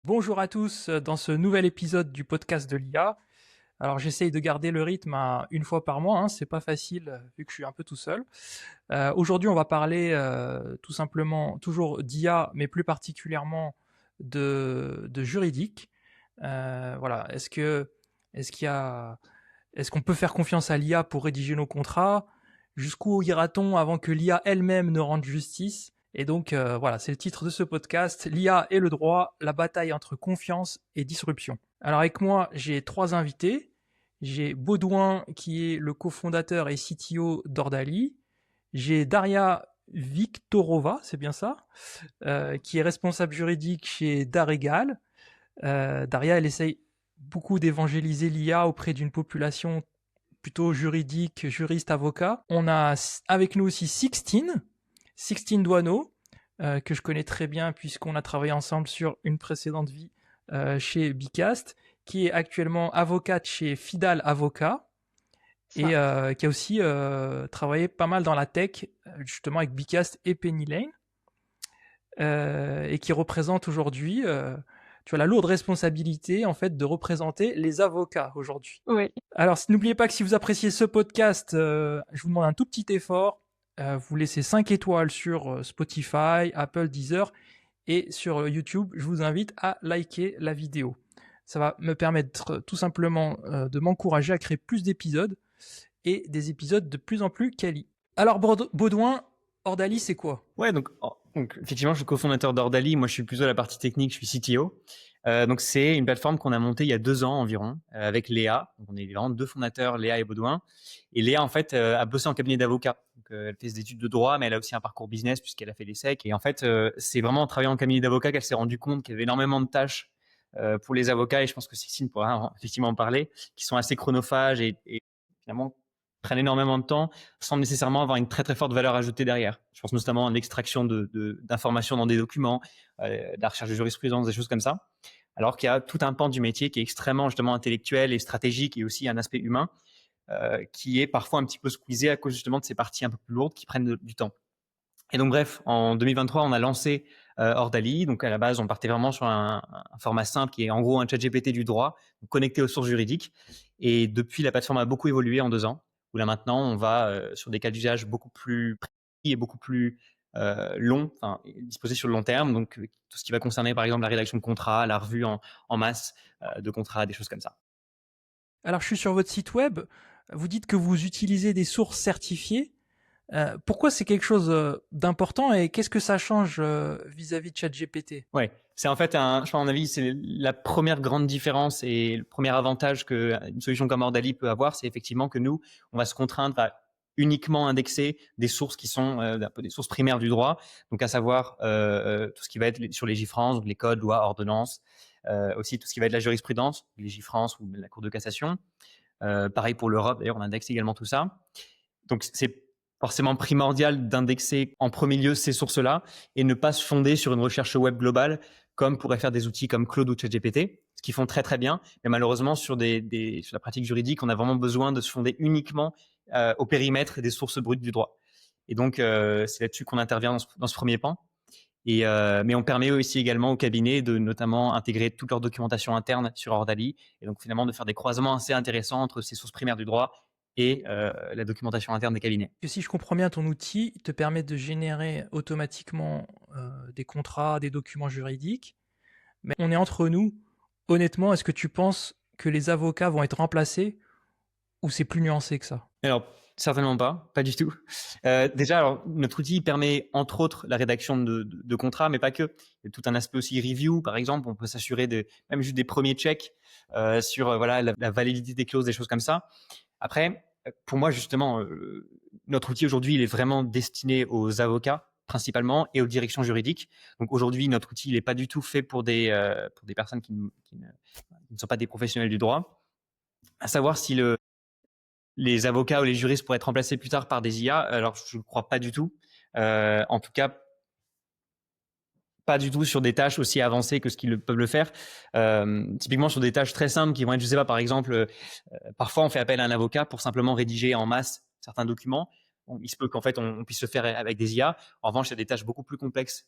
Bonjour à tous dans ce nouvel épisode du podcast de l'IA. Alors j'essaye de garder le rythme à une fois par mois, c'est pas facile vu que je suis un peu tout seul. Aujourd'hui on va parler tout simplement toujours d'IA, mais plus particulièrement de juridique. Voilà, est-ce qu'on peut faire confiance à l'IA pour rédiger nos contrats? Jusqu'où ira-t-on avant que l'IA elle-même ne rende justice? Et donc voilà, c'est le titre de ce podcast, l'IA et le droit, la bataille entre confiance et disruption. Alors avec moi, j'ai trois invités. J'ai Baudouin qui est le cofondateur et CTO d'Ordali. J'ai Daria Viktorova, c'est bien ça, qui est responsable juridique chez Daregal. Daria, elle essaye beaucoup d'évangéliser l'IA auprès d'une population plutôt juridique, juriste, avocat. On a avec nous aussi Sixtine Douaneau, que je connais très bien puisqu'on a travaillé ensemble sur une précédente vie chez Bicast, qui est actuellement avocate chez Fidal Avocat et qui a aussi travaillé pas mal dans la tech, justement avec Bicast et Penny Lane, et qui représente aujourd'hui, tu as la lourde responsabilité en fait de représenter les avocats aujourd'hui. Oui. Alors n'oubliez pas que si vous appréciez ce podcast, je vous demande un tout petit effort. Vous laissez 5 étoiles sur Spotify, Apple, Deezer et sur YouTube. Je vous invite à liker la vidéo. Ça va me permettre tout simplement de m'encourager à créer plus d'épisodes et des épisodes de plus en plus quali. Alors Baudouin, Ordali, c'est quoi? Ouais, donc effectivement, je suis cofondateur d'Ordali. Moi, je suis plutôt à la partie technique, je suis CTO. Donc, c'est une plateforme qu'on a montée il y a 2 ans environ avec Léa. Donc, on est vraiment 2 fondateurs, Léa et Baudouin. Et Léa, en fait, a bossé en cabinet d'avocat. Donc, elle fait des études de droit, mais elle a aussi un parcours business puisqu'elle a fait l'ESSEC. Et en fait, c'est vraiment en travaillant en cabinet d'avocat qu'elle s'est rendue compte qu'il y avait énormément de tâches pour les avocats. Et je pense que Cécile pourra effectivement en parler, qui sont assez chronophages et finalement prennent énormément de temps sans nécessairement avoir une très très forte valeur ajoutée derrière. Je pense notamment à l'extraction d'informations dans des documents, la recherche de jurisprudence, des choses comme ça. Alors qu'il y a tout un pan du métier qui est extrêmement justement intellectuel et stratégique et aussi un aspect humain qui est parfois un petit peu squeezé à cause justement de ces parties un peu plus lourdes qui prennent du temps. Et donc bref, en 2023, on a lancé Ordali. Donc à la base, on partait vraiment sur un format simple qui est en gros un ChatGPT du droit, connecté aux sources juridiques. Et depuis, la plateforme a beaucoup évolué en 2 ans, où là maintenant, on va sur des cas d'usage beaucoup plus précis et beaucoup plus longs, enfin disposés sur le long terme. Donc tout ce qui va concerner par exemple la rédaction de contrats, la revue en masse de contrats, des choses comme ça. Alors je suis sur votre site web, vous dites que vous utilisez des sources certifiées. Pourquoi c'est quelque chose d'important et qu'est-ce que ça change vis-à-vis de ChatGPT? Ouais, c'est en fait je pense à mon avis, c'est la première grande différence et le premier avantage qu'une solution comme Ordali peut avoir, c'est effectivement que nous, on va se contraindre à uniquement indexer des sources qui sont un peu des sources primaires du droit, donc à savoir tout ce qui va être sur Légifrance, donc les codes, lois, ordonnances, aussi tout ce qui va être la jurisprudence, Légifrance ou la Cour de cassation. Pareil pour l'Europe, d'ailleurs, on indexe également tout ça. Donc c'est forcément primordial d'indexer en premier lieu ces sources-là et ne pas se fonder sur une recherche web globale comme pourraient faire des outils comme Claude ou ChatGPT, ce qu'ils font très très bien. Mais malheureusement, sur la pratique juridique, on a vraiment besoin de se fonder uniquement au périmètre des sources brutes du droit. Et donc, c'est là-dessus qu'on intervient dans ce premier pan. Mais on permet aussi également au cabinet de notamment intégrer toute leur documentation interne sur Ordali et donc finalement de faire des croisements assez intéressants entre ces sources primaires du droit et la documentation interne des cabinets. Que si je comprends bien, ton outil te permet de générer automatiquement des contrats, des documents juridiques. Mais on est entre nous. Honnêtement, est-ce que tu penses que les avocats vont être remplacés ou c'est plus nuancé que ça? Alors, certainement pas du tout. Déjà, alors, notre outil permet entre autres la rédaction de contrats, mais pas que. Il y a tout un aspect aussi review, par exemple. On peut s'assurer même juste des premiers checks sur voilà, la validité des clauses, des choses comme ça. Après, pour moi, justement, notre outil aujourd'hui, il est vraiment destiné aux avocats principalement et aux directions juridiques. Donc aujourd'hui, notre outil, il n'est pas du tout fait pour des personnes qui ne sont pas des professionnels du droit. À savoir si les avocats ou les juristes pourraient être remplacés plus tard par des IA, alors je ne crois pas du tout. En tout cas, pas du tout sur des tâches aussi avancées que ce qu'ils peuvent le faire. Typiquement sur des tâches très simples qui vont être, je sais pas, par exemple, parfois on fait appel à un avocat pour simplement rédiger en masse certains documents. il se peut qu'en fait, on puisse se faire avec des IA. En revanche, il y a des tâches beaucoup plus complexes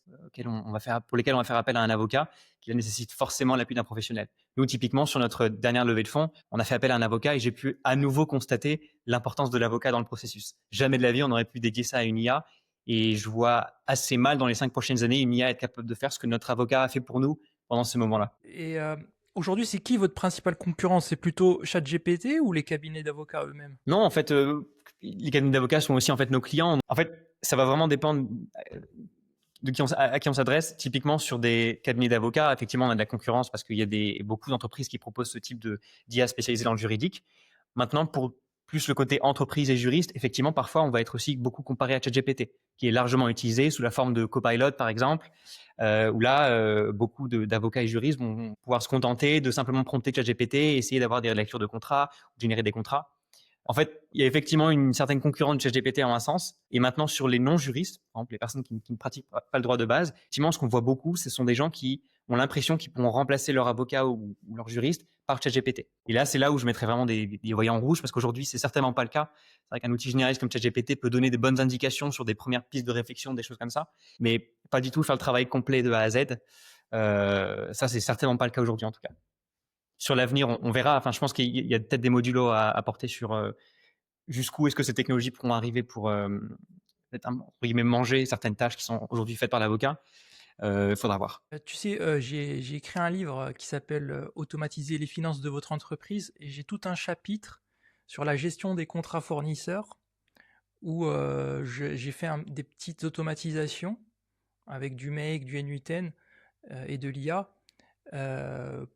pour lesquelles on va faire appel à un avocat qui nécessite forcément l'appui d'un professionnel. Nous, typiquement, sur notre dernière levée de fonds, on a fait appel à un avocat et j'ai pu à nouveau constater l'importance de l'avocat dans le processus. Jamais de la vie, on aurait pu dédier ça à une IA. Et je vois assez mal dans les 5 prochaines années une IA être capable de faire ce que notre avocat a fait pour nous pendant ce moment-là. Et aujourd'hui, c'est qui votre principal concurrent? C'est plutôt ChatGPT ou les cabinets d'avocats eux-mêmes? Non, en fait, les cabinets d'avocats sont aussi en fait nos clients. En fait, ça va vraiment dépendre à qui on s'adresse. Typiquement, sur des cabinets d'avocats, effectivement, on a de la concurrence parce qu'il y a beaucoup d'entreprises qui proposent ce type d'IA spécialisée dans le juridique. Maintenant, pour plus le côté entreprise et juriste, effectivement, parfois, on va être aussi beaucoup comparé à ChatGPT, qui est largement utilisé sous la forme de Copilot, par exemple, où là, beaucoup d'avocats et juristes vont pouvoir se contenter de simplement prompter ChatGPT et essayer d'avoir des lectures de contrats, ou générer des contrats. En fait, il y a effectivement une certaine concurrence de ChatGPT en un sens. Et maintenant, sur les non-juristes, par exemple, les personnes qui ne pratiquent pas le droit de base, effectivement, ce qu'on voit beaucoup, ce sont des gens qui ont l'impression qu'ils pourront remplacer leur avocat ou leur juriste par ChatGPT. Et là, c'est là où je mettrais vraiment des voyants rouges, parce qu'aujourd'hui, c'est certainement pas le cas. C'est vrai qu'un outil généraliste comme ChatGPT peut donner de bonnes indications sur des premières pistes de réflexion, des choses comme ça, mais pas du tout faire le travail complet de A à Z. Ça, c'est certainement pas le cas aujourd'hui, en tout cas. Sur l'avenir, on verra. Enfin, je pense qu'il y a peut-être des modulos à apporter sur jusqu'où est-ce que ces technologies pourront arriver pour peut-être entre guillemets manger certaines tâches qui sont aujourd'hui faites par l'avocat. Il faudra voir. Tu sais, j'ai écrit un livre qui s'appelle Automatiser les finances de votre entreprise et j'ai tout un chapitre sur la gestion des contrats fournisseurs où j'ai fait des petites automatisations avec du Make, du N8N et de l'IA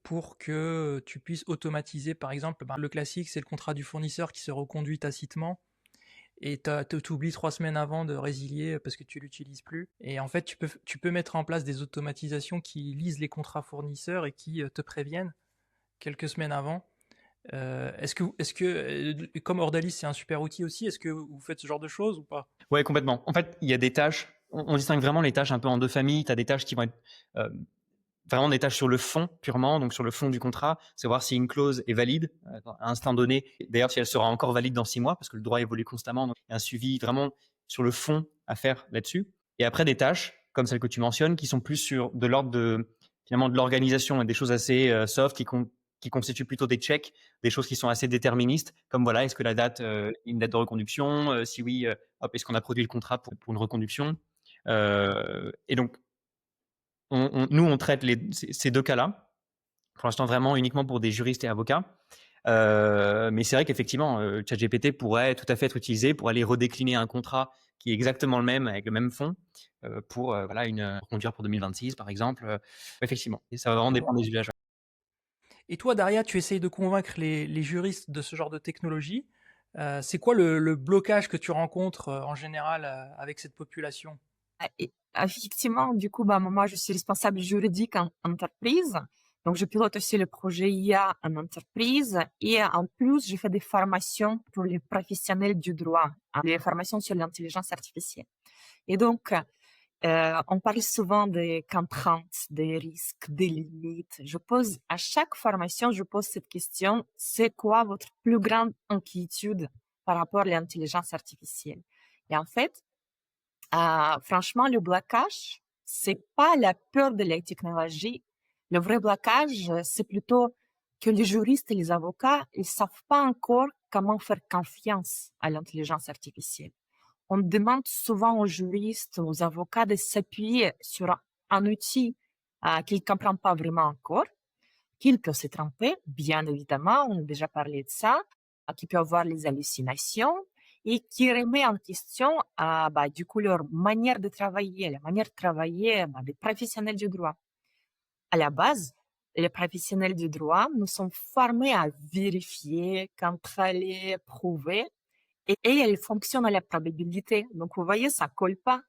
pour que tu puisses automatiser, par exemple, le classique, c'est le contrat du fournisseur qui se reconduit tacitement et tu oublies 3 semaines avant de résilier parce que tu l'utilises plus. Et en fait, tu peux mettre en place des automatisations qui lisent les contrats fournisseurs et qui te préviennent quelques semaines avant. Comme Ordalis, c'est un super outil aussi, est-ce que vous faites ce genre de choses ou pas? Ouais, complètement. En fait, il y a des tâches, on distingue vraiment les tâches un peu en deux familles. Tu as des tâches qui vont être vraiment des tâches sur le fond purement, donc sur le fond du contrat, c'est voir si une clause est valide à un instant donné. D'ailleurs, si elle sera encore valide dans 6 mois, parce que le droit évolue constamment, donc il y a un suivi vraiment sur le fond à faire là-dessus. Et après, des tâches comme celles que tu mentionnes, qui sont plus de l'ordre finalement de l'organisation et des choses assez soft qui constituent plutôt des checks, des choses qui sont assez déterministes, comme voilà, est-ce que la date une date de reconduction, si oui, est-ce qu'on a produit le contrat pour une reconduction. Et donc nous, on traite ces deux cas-là, pour l'instant vraiment uniquement pour des juristes et avocats. Mais c'est vrai qu'effectivement, ChatGPT pourrait tout à fait être utilisé pour aller redécliner un contrat qui est exactement le même, avec le même fond, pour voilà, reconduire pour 2026 par exemple. Effectivement, et ça va vraiment dépendre des usages. Et toi, Daria, tu essayes de convaincre les juristes de ce genre de technologie. C'est quoi le blocage que tu rencontres en général avec cette population? Effectivement, du coup, moi, je suis responsable juridique en entreprise. Donc, je pilote aussi le projet IA en entreprise. Et en plus, je fais des formations pour les professionnels du droit, des formations sur l'intelligence artificielle. Et donc, on parle souvent des contraintes, des risques, des limites. À chaque formation, je pose cette question: c'est quoi votre plus grande inquiétude par rapport à l'intelligence artificielle? Et en fait, franchement, le blocage, c'est pas la peur de la technologie. Le vrai blocage, c'est plutôt que les juristes et les avocats, ils savent pas encore comment faire confiance à l'intelligence artificielle. On demande souvent aux juristes, aux avocats de s'appuyer sur un outil qu'ils ne comprennent pas vraiment encore, qu'ils peuvent se tromper, bien évidemment, on a déjà parlé de ça, qui peut avoir les hallucinations et qui remet en question du coup leur manière de travailler, la manière de travailler des professionnels du droit. À la base, les professionnels du droit, nous sommes formés à vérifier, contrôler, prouver, et elle fonctionne à la probabilité. Donc, vous voyez, ça colle pas.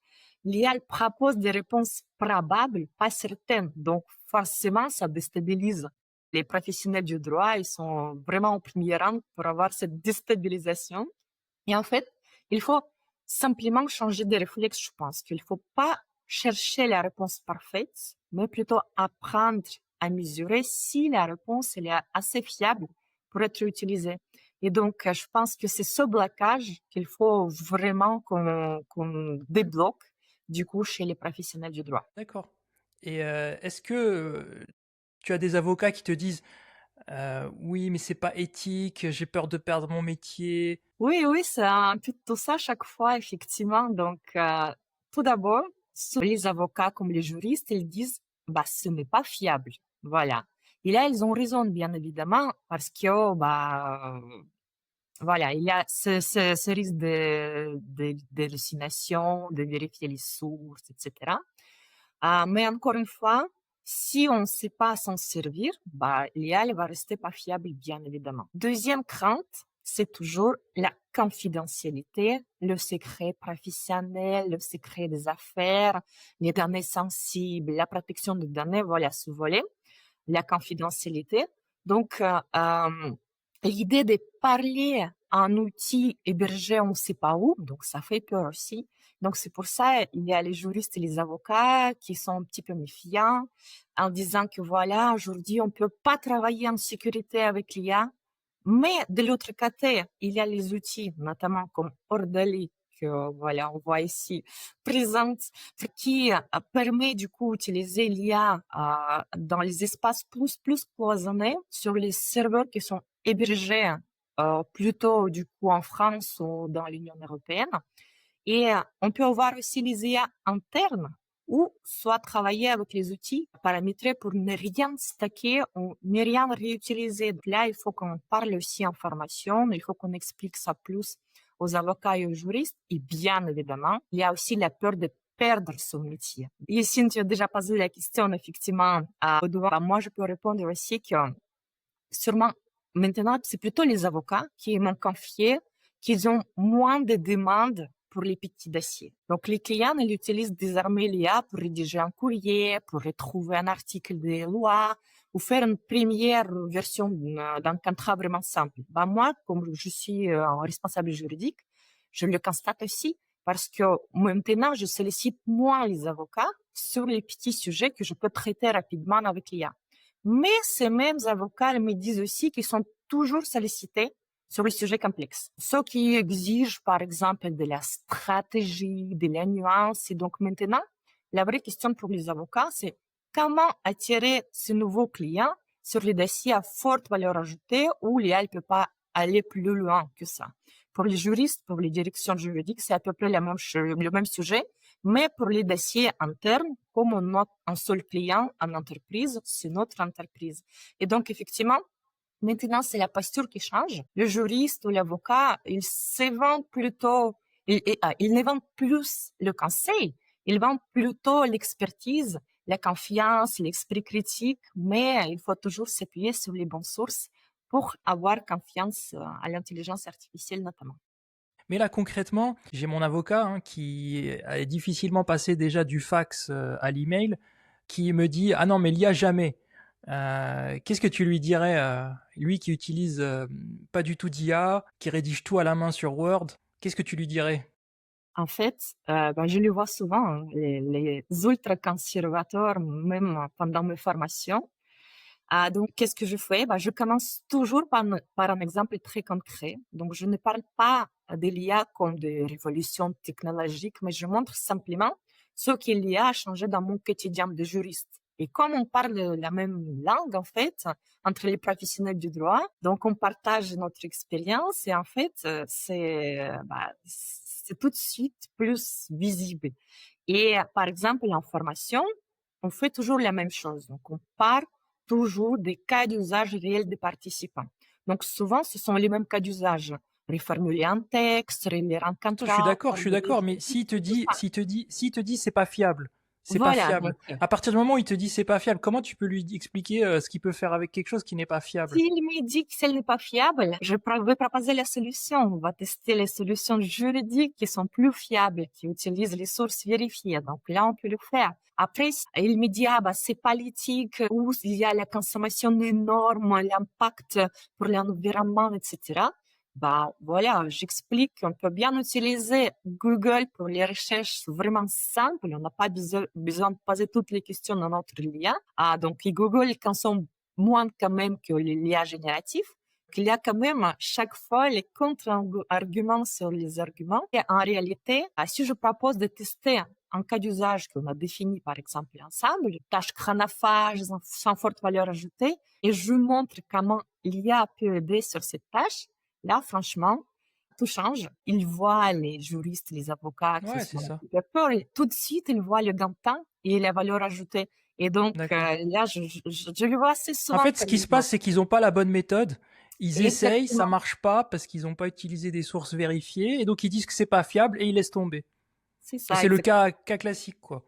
L'IA propose des réponses probables, pas certaines. Donc, forcément, ça déstabilise. Les professionnels du droit, ils sont vraiment au premier rang pour avoir cette déstabilisation. Et en fait, il faut simplement changer de réflexe, je pense. Qu'il ne faut pas chercher la réponse parfaite, mais plutôt apprendre à mesurer si la réponse elle est assez fiable pour être utilisée. Et donc, je pense que c'est ce blocage qu'il faut vraiment qu'on débloque, du coup, chez les professionnels du droit. D'accord. Et est-ce que tu as des avocats qui te disent oui, mais c'est pas éthique, j'ai peur de perdre mon métier. Oui, oui, c'est un peu tout ça chaque fois, effectivement. Donc, tout d'abord, les avocats comme les juristes, ils disent, bah, ce n'est pas fiable. Voilà. Et là, ils ont raison, bien évidemment, parce que, bah, voilà, il y a ce risque d'hallucination, de vérifier les sources, etc. Mais encore une fois, si on ne sait pas s'en servir, bah, l'IA elle va rester pas fiable, bien évidemment. Deuxième crainte, c'est toujours la confidentialité, le secret professionnel, le secret des affaires, les données sensibles, la protection des données, voilà ce volet, la confidentialité. Donc, l'idée de parler à un outil hébergé on ne sait pas où, donc ça fait peur aussi. Donc, c'est pour ça il y a les juristes et les avocats qui sont un petit peu méfiants en disant que voilà, aujourd'hui, on ne peut pas travailler en sécurité avec l'IA. Mais de l'autre côté, il y a les outils, notamment comme Ordali, que voilà, on voit ici présente, qui permet du coup d'utiliser l'IA dans les espaces plus cloisonnés sur les serveurs qui sont hébergés plutôt du coup en France ou dans l'Union européenne. Et on peut avoir aussi les IA internes ou soit travailler avec les outils paramétrés pour ne rien stocker ou ne rien réutiliser. Donc là, il faut qu'on parle aussi en formation, il faut qu'on explique ça plus aux avocats et aux juristes. Et bien évidemment, il y a aussi la peur de perdre son métier. Et si tu as déjà posé la question, effectivement, à Audouin, moi, je peux répondre aussi que sûrement, maintenant, c'est plutôt les avocats qui m'ont confié qu'ils ont moins de demandes pour les petits dossiers. Donc, les clients, ils utilisent désormais l'IA pour rédiger un courrier, pour retrouver un article de loi ou faire une première version d'un contrat vraiment simple. Ben, moi, comme je suis responsable juridique, je le constate aussi parce que maintenant, je sollicite moins les avocats sur les petits sujets que je peux traiter rapidement avec l'IA. Mais ces mêmes avocats me disent aussi qu'ils sont toujours sollicités sur les sujets complexes. Ceux qui exigent, par exemple, de la stratégie, de la nuance. Et donc maintenant, la vraie question pour les avocats, c'est comment attirer ces nouveaux clients sur les dossiers à forte valeur ajoutée où l'IA ne peut pas aller plus loin que ça. Pour les juristes, pour les directions juridiques, c'est à peu près le même sujet. Mais pour les dossiers internes, comme on a un seul client en entreprise, c'est notre entreprise. Et donc, effectivement, maintenant, c'est la posture qui change. Le juriste ou l'avocat, il se vend plutôt, il ne vend plus le conseil, il vend plutôt l'expertise, la confiance, l'esprit critique, mais il faut toujours s'appuyer sur les bonnes sources pour avoir confiance à l'intelligence artificielle notamment. Mais là, concrètement, j'ai mon avocat qui est difficilement passé déjà du fax à l'email, qui me dit ah non mais l'IA jamais. Qu'est-ce que tu lui dirais, lui qui utilise pas du tout d'IA, qui rédige tout à la main sur Word, qu'est-ce que tu lui dirais? En fait, je le vois souvent, hein, les ultra-conservateurs, même pendant mes formations. Donc, qu'est-ce que je fais? Je commence toujours par un exemple très concret. Donc, je ne parle pas de l'IA comme de révolution technologique, mais je montre simplement ce que l'IA a changé dans mon quotidien de juriste. Et comme on parle la même langue, en fait, entre les professionnels du droit, donc on partage notre expérience et en fait, c'est tout de suite plus visible. Et par exemple, en formation, on fait toujours la même chose. Donc, on part toujours des cas d'usage réels des participants. Donc, souvent, ce sont les mêmes cas d'usage. Reformuler un texte, relire un Je suis contrat, d'accord, mais s'il te dit c'est pas fiable, c'est pas voilà, fiable. donc, À partir du moment où il te dit c'est pas fiable, comment tu peux lui expliquer ce qu'il peut faire avec quelque chose qui n'est pas fiable? s'il me dit que celle n'est pas fiable, je vais proposer la solution. On va tester les solutions juridiques qui sont plus fiables, qui utilisent les sources vérifiées. Donc là, on peut le faire. Après, il me dit, c'est politique, ou il y a la consommation énorme, l'impact pour l'environnement, etc. Voilà, j'explique qu'on peut bien utiliser Google pour les recherches vraiment simples. On n'a pas besoin de poser toutes les questions dans notre lien. Donc, Google consomme moins quand même que l'IA génératif. Il y a quand même chaque fois les contre-arguments sur les arguments. Et en réalité, si je propose de tester un cas d'usage qu'on a défini, par exemple, ensemble, une tâche chronophage sans forte valeur ajoutée, et je montre comment l'IA peut aider sur cette tâche, là, franchement, tout change. Ils voient les juristes, les avocats qui Ouais, c'est sont ça. peur, et tout de suite, ils voient le gain de temps et la valeur ajoutée. Et donc, D'accord. là, je le vois assez En souvent fait, ce comme qui se passe, c'est qu'ils n'ont pas la bonne méthode. Ils essayent, ça exactement. marche pas parce qu'ils n'ont pas utilisé des sources vérifiées, et donc ils disent que c'est pas fiable et ils laissent tomber. C'est Et ça, c'est le exactement. cas classique, quoi.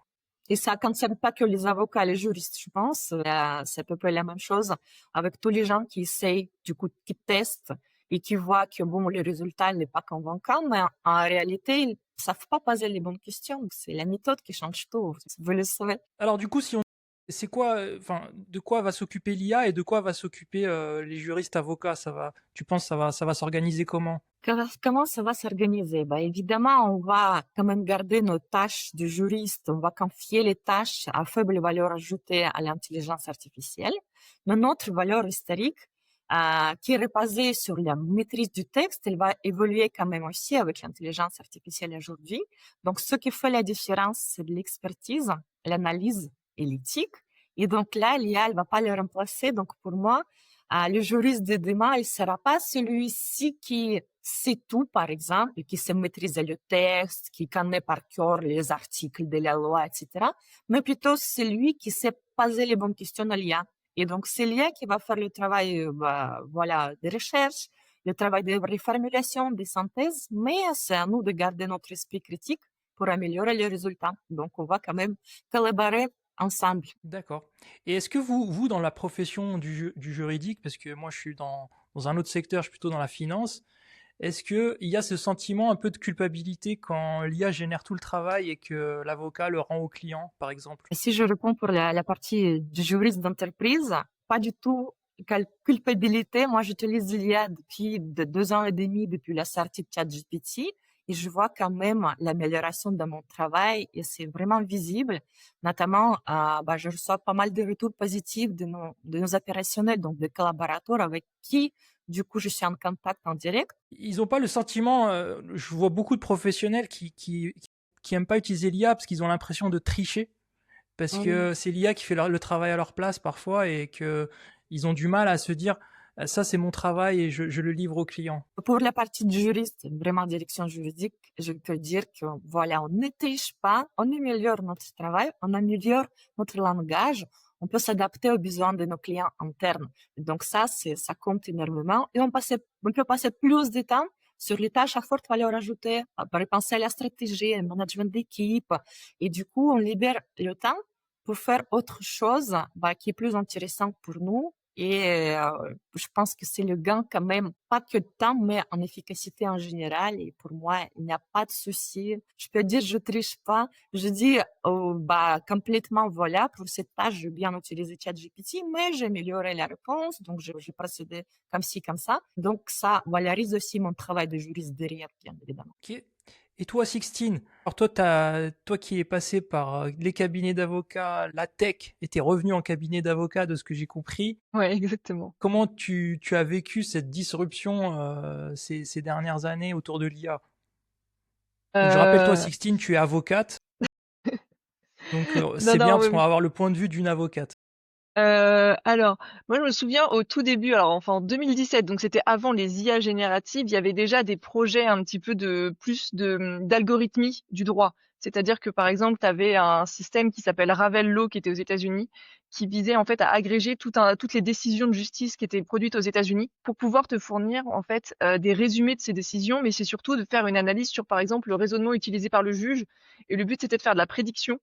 Et ça concerne pas que les avocats, les juristes, je pense. C'est à peu près la même chose avec tous les gens qui essayent, du coup, qui testent et qui voient que bon, le résultat n'est pas convaincant, mais en réalité, ils savent pas poser les bonnes questions. C'est la méthode qui change tout. Vous le savez. Alors du coup, c'est quoi, enfin, de quoi va s'occuper l'IA et de quoi va s'occuper les juristes avocats? Tu penses ça va s'organiser comment? Comment ça va s'organiser? Bah, évidemment, on va quand même garder nos tâches de juriste. On va confier les tâches à faible valeur ajoutée à l'intelligence artificielle. Mais notre valeur historique, qui est basée sur la maîtrise du texte, elle va évoluer quand même aussi avec l'intelligence artificielle aujourd'hui. Donc, ce qui fait la différence, c'est de l'expertise, l'analyse et l'éthique. Et donc là, l'IA, elle va pas le remplacer. Donc, pour moi, le juriste de demain, il sera pas celui-ci qui sait tout, par exemple, qui sait maîtriser le texte, qui connaît par cœur les articles de la loi, etc. Mais plutôt celui qui sait poser les bonnes questions à l'IA. Et donc, c'est l'IA qui va faire le travail, voilà, de recherche, le travail de reformulation, de synthèse, mais c'est à nous de garder notre esprit critique pour améliorer les résultats. Donc, on va quand même collaborer ensemble. D'accord. Et est-ce que vous, dans la profession du juridique, parce que moi je suis dans un autre secteur, je suis plutôt dans la finance, est-ce qu'il y a ce sentiment un peu de culpabilité quand l'IA génère tout le travail et que l'avocat le rend au client, par exemple? Si je réponds pour la partie du juriste d'entreprise, pas du tout culpabilité. Moi, j'utilise l'IA depuis 2 ans et demi, depuis la sortie de ChatGPT, et je vois quand même l'amélioration de mon travail et c'est vraiment visible. Notamment, je reçois pas mal de retours positifs de nos opérationnels, donc des collaborateurs avec qui, du coup, je suis en contact en direct. Ils n'ont pas le sentiment, je vois beaucoup de professionnels qui aiment pas utiliser l'IA parce qu'ils ont l'impression de tricher, parce que c'est l'IA qui fait le travail à leur place parfois et que ils ont du mal à se dire ça c'est mon travail et je le livre au client. Pour la partie du juriste, vraiment direction juridique, je peux dire que voilà, on ne triche pas, on améliore notre travail, on améliore notre langage, on peut s'adapter aux besoins de nos clients internes. Donc ça compte énormément et on peut passer plus de temps sur les tâches à forte valeur ajoutée, à repenser à la stratégie, au management d'équipe. Et du coup, on libère le temps pour faire autre chose, qui est plus intéressant pour nous. Et je pense que c'est le gain quand même, pas que de temps, mais en efficacité en général. Et pour moi, il n'y a pas de souci. Je peux dire, je triche pas. Je dis, complètement, voilà, pour cette tâche, j'ai bien utilisé ChatGPT, mais j'ai amélioré la réponse. Donc, j'ai procédé comme ci, comme ça. Donc, ça valorise aussi mon travail de juriste derrière, bien évidemment. Ok. Et toi, Sixtine, alors toi qui es passé par les cabinets d'avocats, la tech, et t'es revenu en cabinet d'avocat de ce que j'ai compris, Ouais, exactement. comment tu as vécu cette disruption ces dernières années autour de l'IA? Donc je rappelle, toi, Euh, Sixtine, tu es avocate, donc Non, c'est bien non, parce oui, qu'on va oui. avoir le point de vue d'une avocate. Alors, moi, je me souviens au tout début, alors enfin en 2017, donc c'était avant les IA génératives, il y avait déjà des projets un petit peu d'algorithmie du droit. C'est-à-dire que par exemple, tu avais un système qui s'appelle Ravel Law qui était aux États-Unis, qui visait en fait à agréger toutes les décisions de justice qui étaient produites aux États-Unis pour pouvoir te fournir en fait des résumés de ces décisions, mais c'est surtout de faire une analyse sur par exemple le raisonnement utilisé par le juge. Et le but c'était de faire de la prédiction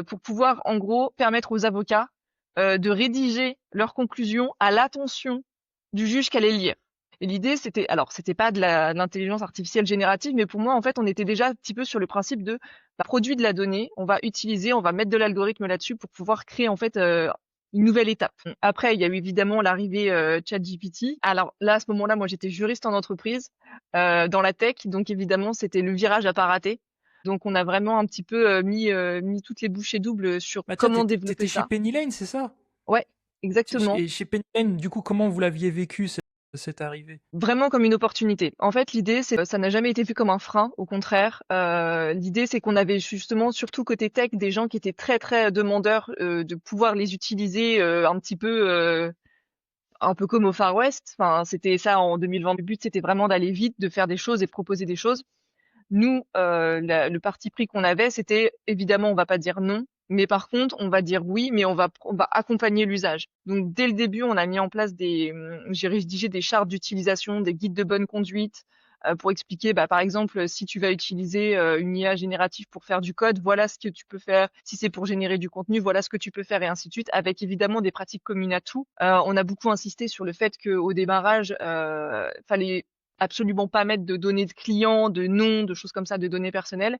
pour pouvoir en gros permettre aux avocats de rédiger leurs conclusions à l'attention du juge qui allait lire. Et l'idée, c'était pas de l'intelligence artificielle générative, mais pour moi, en fait, on était déjà un petit peu sur le principe de produit de la donnée, on va mettre de l'algorithme là-dessus pour pouvoir créer en fait une nouvelle étape. Après, il y a eu évidemment l'arrivée ChatGPT. Alors là, à ce moment-là, moi, j'étais juriste en entreprise dans la tech, donc évidemment, c'était le virage à pas rater. Donc, on a vraiment un petit peu mis toutes les bouchées doubles sur Bah tiens, comment développer t'étais chez ça. Penny Lane, c'est ça? Ouais, exactement. Et chez Penny Lane, du coup, comment vous l'aviez vécu c'est arrivé? Vraiment comme une opportunité. En fait, l'idée, c'est ça n'a jamais été vu comme un frein, au contraire. L'idée, c'est qu'on avait justement, surtout côté tech, des gens qui étaient très, très demandeurs, de pouvoir les utiliser, un peu comme au Far West. Enfin, c'était ça en 2020. Le but, c'était vraiment d'aller vite, de faire des choses et de proposer des choses. Nous, le parti pris qu'on avait, c'était évidemment, on va pas dire non, mais par contre, on va dire oui, mais on va accompagner l'usage. Donc, dès le début, on a mis en place j'ai rédigé des chartes d'utilisation, des guides de bonne conduite, pour expliquer, par exemple, si tu vas utiliser une IA générative pour faire du code, voilà ce que tu peux faire. Si c'est pour générer du contenu, voilà ce que tu peux faire, et ainsi de suite, avec évidemment des pratiques communes à tout. On a beaucoup insisté sur le fait qu'au démarrage, fallait absolument pas mettre de données de clients, de noms, de choses comme ça, de données personnelles.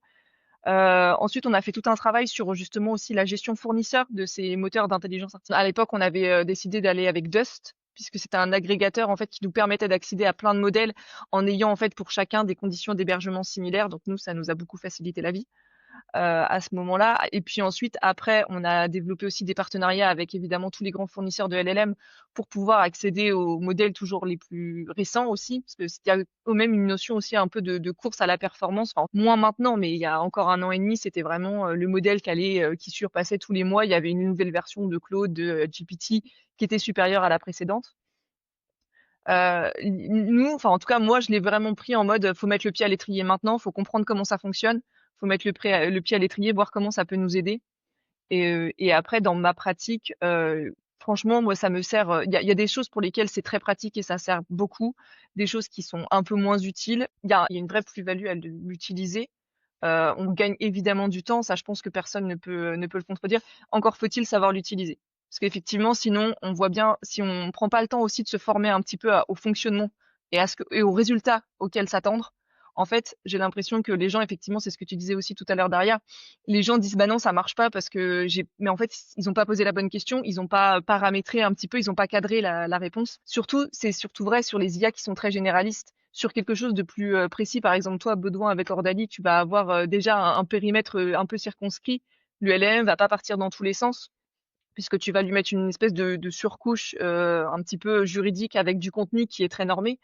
Ensuite, on a fait tout un travail sur justement aussi la gestion fournisseur de ces moteurs d'intelligence artificielle. À l'époque, on avait décidé d'aller avec Dust, puisque c'était un agrégateur en fait qui nous permettait d'accéder à plein de modèles en ayant en fait pour chacun des conditions d'hébergement similaires. Donc nous, ça nous a beaucoup facilité la vie à ce moment-là. Et puis ensuite, après, on a développé aussi des partenariats avec évidemment tous les grands fournisseurs de LLM pour pouvoir accéder aux modèles toujours les plus récents aussi, parce qu'il y a quand même une notion aussi un peu de course à la performance. Enfin, moins maintenant, mais il y a encore 1 an et demi, c'était vraiment le modèle qui surpassait tous les mois. Il y avait une nouvelle version de Claude, de GPT, qui était supérieure à la précédente. Nous, enfin en tout cas moi, je l'ai vraiment pris en mode faut mettre le pied à l'étrier maintenant, faut comprendre comment ça fonctionne, faut mettre le pied à l'étrier, voir comment ça peut nous aider. Et après, dans ma pratique, franchement, moi, ça me sert. Il y a des choses pour lesquelles c'est très pratique et ça sert beaucoup. Des choses qui sont un peu moins utiles. Il y a une vraie plus-value à l'utiliser. On gagne évidemment du temps. Ça, je pense que personne ne peut le contredire. Encore faut-il savoir l'utiliser. Parce qu'effectivement, sinon, on voit bien, si on prend pas le temps aussi de se former un petit peu au fonctionnement et aux résultats auxquels s'attendre, en fait, j'ai l'impression que les gens, effectivement, c'est ce que tu disais aussi tout à l'heure, Daria, les gens disent bah non, ça marche pas parce que mais en fait, ils ont pas posé la bonne question, ils ont pas paramétré un petit peu, ils ont pas cadré la réponse. Surtout, c'est surtout vrai sur les IA qui sont très généralistes. Sur quelque chose de plus précis, par exemple, toi, Baudouin, avec Ordali, tu vas avoir déjà un périmètre un peu circonscrit. L'ULM va pas partir dans tous les sens, puisque tu vas lui mettre une espèce de surcouche un petit peu juridique avec du contenu qui est très normé.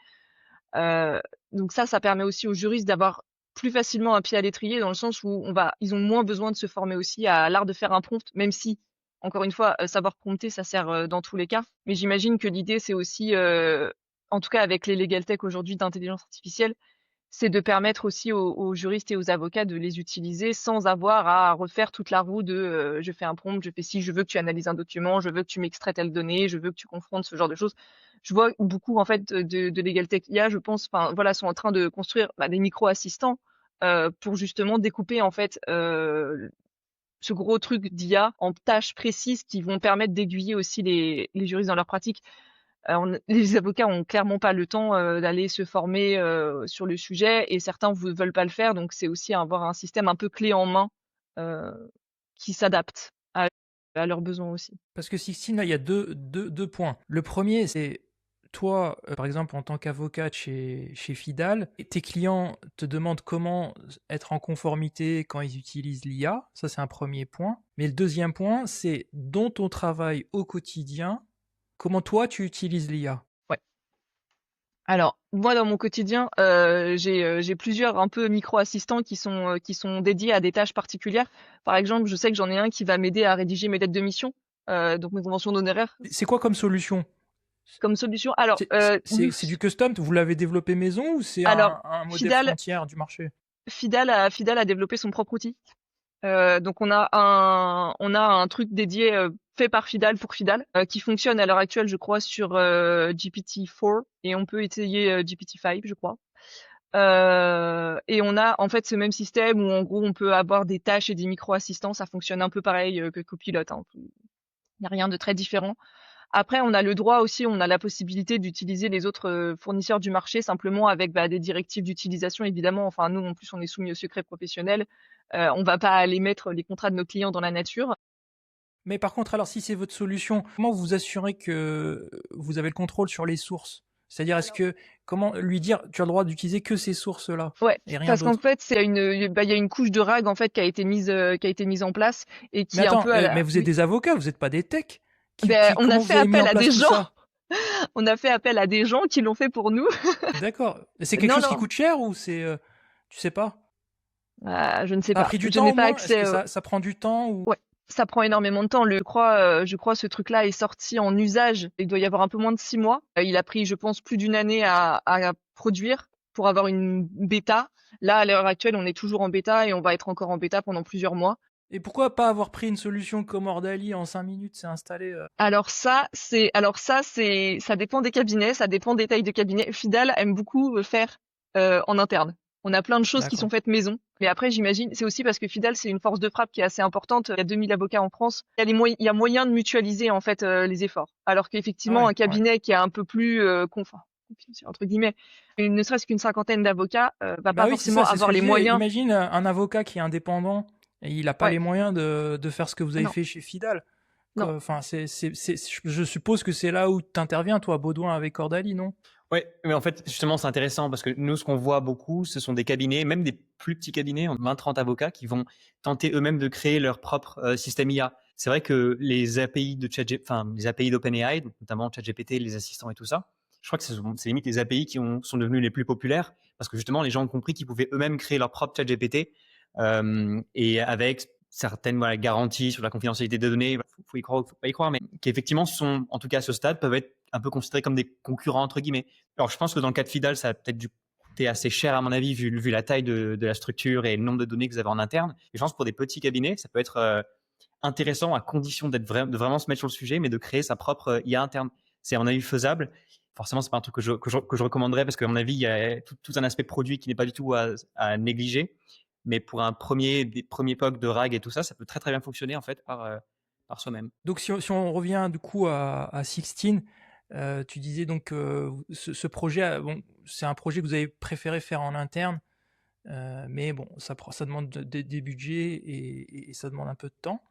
Donc ça permet aussi aux juristes d'avoir plus facilement un pied à l'étrier, dans le sens où ils ont moins besoin de se former aussi à l'art de faire un prompt, même si, encore une fois, savoir prompter, ça sert dans tous les cas. Mais j'imagine que l'idée, c'est aussi, en tout cas avec les legal tech aujourd'hui d'intelligence artificielle, c'est de permettre aussi aux juristes et aux avocats de les utiliser sans avoir à refaire toute la roue de je fais un prompt, je fais ci, je veux que tu analyses un document, je veux que tu m'extrais telle donnée, je veux que tu confrontes ce genre de choses. Je vois beaucoup en fait de Legal Tech IA, je pense, enfin voilà, sont en train de construire des micro-assistants pour justement découper en fait ce gros truc d'IA en tâches précises qui vont permettre d'aiguiller aussi les juristes dans leur pratique. Les avocats ont clairement pas le temps d'aller se former sur le sujet, et certains veulent pas le faire, donc c'est aussi avoir un système un peu clé en main euh, qui s'adapte à leurs besoins aussi. Parce que Sixtine, là, il y a deux points. Le premier, c'est toi, par exemple, en tant qu'avocate chez Fidal, tes clients te demandent comment être en conformité quand ils utilisent l'IA. Ça, c'est un premier point. Mais le deuxième point, c'est dans ton travail au quotidien, comment toi, tu utilises l'IA. Ouais. Alors, moi, dans mon quotidien, j'ai plusieurs un peu micro-assistants qui sont dédiés à des tâches particulières. Par exemple, je sais que j'en ai un qui va m'aider à rédiger mes lettres de mission, donc mes conventions d'honoraires. C'est quoi comme solution? Comme solution, alors, c'est du custom, vous l'avez développé maison ou c'est un modèle frontière du marché? Fidal a développé son propre outil. Donc on a un truc dédié fait par Fidal pour Fidal qui fonctionne à l'heure actuelle, je crois, sur GPT-4, et on peut essayer GPT-5, je crois. Et on a en fait ce même système où en gros on peut avoir des tâches et des micro-assistants. Ça fonctionne un peu pareil que Copilot, hein. Il n'y a rien de très différent. Après, on a le droit aussi, on a la possibilité d'utiliser les autres fournisseurs du marché, simplement avec des directives d'utilisation, évidemment. Enfin, nous, en plus, on est soumis au secret professionnel. On va pas aller mettre les contrats de nos clients dans la nature. Mais par contre, alors si c'est votre solution, comment vous assurez que vous avez le contrôle sur les sources? C'est-à-dire, comment lui dire, tu as le droit d'utiliser que ces sources-là? Ouais, et rien parce d'autre. qu'en fait, il y a une couche de RAG en fait qui a été mise en place et qui Mais est attends, un peu mais vous êtes des avocats, vous n'êtes pas des techs. on a fait appel à des gens. On a fait appel à des gens qui l'ont fait pour nous. D'accord. Et c'est quelque Non, chose qui non, coûte cher ou c'est, tu sais pas? je ne sais Ça a pas. pris du Je temps n'ai au pas moins? Est-ce accès. que ça prend du temps ou? Ouais, ça prend énormément de temps. Je crois, ce truc-là est sorti en usage. Il doit y avoir un peu moins de 6 mois. Il a pris, je pense, plus d'une année à produire pour avoir une bêta. Là, à l'heure actuelle, on est toujours en bêta et on va être encore en bêta pendant plusieurs mois. Et pourquoi pas avoir pris une solution comme Ordali en 5 minutes, c'est installé? Ça dépend des cabinets, ça dépend des tailles de cabinet. Fidal aime beaucoup faire en interne. On a plein de choses qui sont D'accord. faites maison. Mais après, j'imagine, c'est aussi parce que Fidal, c'est une force de frappe qui est assez importante. Il y a 2000 avocats en France. Il y a moyen de mutualiser, en fait, les efforts. Alors Ah qu'effectivement, ouais, un ouais. cabinet qui est un peu plus confidentiel, entre guillemets, ne serait-ce qu'une cinquantaine d'avocats, va Bah pas oui, c'est forcément ça, c'est ce avoir que je les disais. moyens. Imagine un avocat qui est indépendant et il n'a pas Ouais, les moyens de faire ce que vous avez non, fait chez Fidal. non. Enfin, je suppose que c'est là où tu interviens, toi, Baudouin, avec Ordali, non? Oui, mais en fait, justement, c'est intéressant parce que nous, ce qu'on voit beaucoup, ce sont des cabinets, même des plus petits cabinets, en 20-30 avocats, qui vont tenter eux-mêmes de créer leur propre système IA. C'est vrai que les API de les API d'OpenAI, donc notamment ChatGPT, les assistants et tout ça, je crois que c'est limite les API sont devenus les plus populaires parce que justement, les gens ont compris qu'ils pouvaient eux-mêmes créer leur propre ChatGPT et avec certaines garanties sur la confidentialité des données, faut y croire ou faut pas y croire, mais qui effectivement sont, en tout cas à ce stade, peuvent être un peu considérés comme des concurrents entre guillemets. Alors je pense que dans le cas de Fidal, ça a peut-être dû coûter assez cher à mon avis vu la taille de la structure et le nombre de données que vous avez en interne. Et je pense que pour des petits cabinets, ça peut être intéressant à condition de vraiment se mettre sur le sujet, mais de créer sa propre IA interne. C'est à mon avis faisable. Forcément, c'est pas un truc que je recommanderais parce qu'à mon avis, il y a tout un aspect produit qui n'est pas du tout à négliger. Mais pour des premiers POC de RAG et tout ça, ça peut très très bien fonctionner en fait par soi-même. Donc, si on revient du coup à Sixteen, tu disais donc ce projet, bon, c'est un projet que vous avez préféré faire en interne, mais bon, ça demande des budgets et ça demande un peu de temps.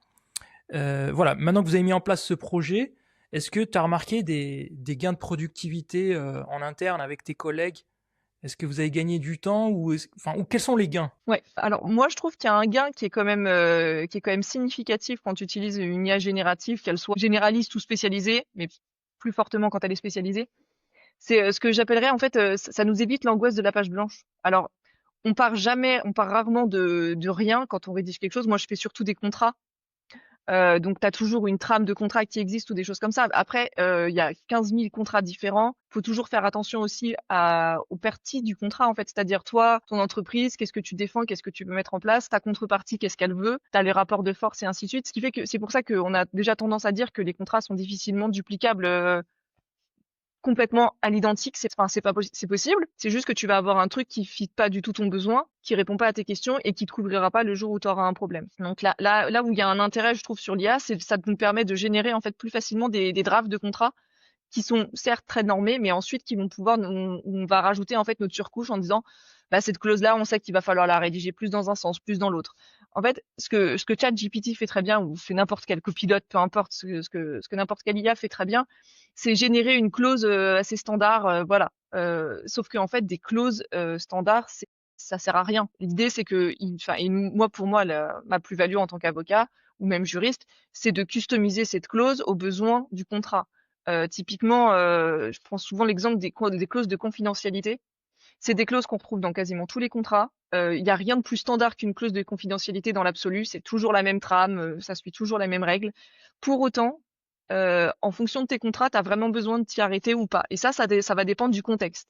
Voilà, maintenant que vous avez mis en place ce projet, est-ce que tu as remarqué des gains de productivité en interne avec tes collègues? Est-ce que vous avez gagné du temps ou quels sont les gains? Ouais. Alors moi, je trouve qu'il y a un gain qui est quand même significatif quand tu utilises une IA générative, qu'elle soit généraliste ou spécialisée, mais plus fortement quand elle est spécialisée. C'est ce que j'appellerais en fait, ça nous évite l'angoisse de la page blanche. Alors, on part rarement de rien quand on rédige quelque chose. Moi, je fais surtout des contrats. Donc, tu as toujours une trame de contrat qui existe ou des choses comme ça. Après, il y a 15 000 contrats différents. Faut toujours faire attention aussi aux parties du contrat, en fait. C'est-à-dire, toi, ton entreprise, qu'est-ce que tu défends, qu'est-ce que tu veux mettre en place, ta contrepartie, qu'est-ce qu'elle veut, tu as les rapports de force et ainsi de suite. Ce qui fait que c'est pour ça qu'on a déjà tendance à dire que les contrats sont difficilement duplicables complètement à l'identique, c'est possible. C'est juste que tu vas avoir un truc qui fit pas du tout ton besoin, qui répond pas à tes questions et qui te couvrira pas le jour où tu auras un problème. Donc là où il y a un intérêt, je trouve, sur l'IA, c'est ça nous permet de générer en fait plus facilement des drafts de contrats qui sont certes très normés, mais ensuite qui vont pouvoir, on va rajouter en fait notre surcouche en disant, bah, cette clause-là, on sait qu'il va falloir la rédiger plus dans un sens, plus dans l'autre. En fait, ce que ChatGPT fait très bien, ou fait n'importe quel copilote, peu importe ce que n'importe quel IA fait très bien, c'est générer une clause assez standard, voilà. Sauf que en fait, des clauses standards, ça sert à rien. L'idée, c'est que, moi, pour moi, ma plus-value en tant qu'avocat ou même juriste, c'est de customiser cette clause aux besoins du contrat. Typiquement, je prends souvent l'exemple des clauses de confidentialité. C'est des clauses qu'on retrouve dans quasiment tous les contrats. Il n'y a rien de plus standard qu'une clause de confidentialité dans l'absolu. C'est toujours la même trame, ça suit toujours les mêmes règles. Pour autant, en fonction de tes contrats, tu as vraiment besoin de t'y arrêter ou pas. Et ça va dépendre du contexte.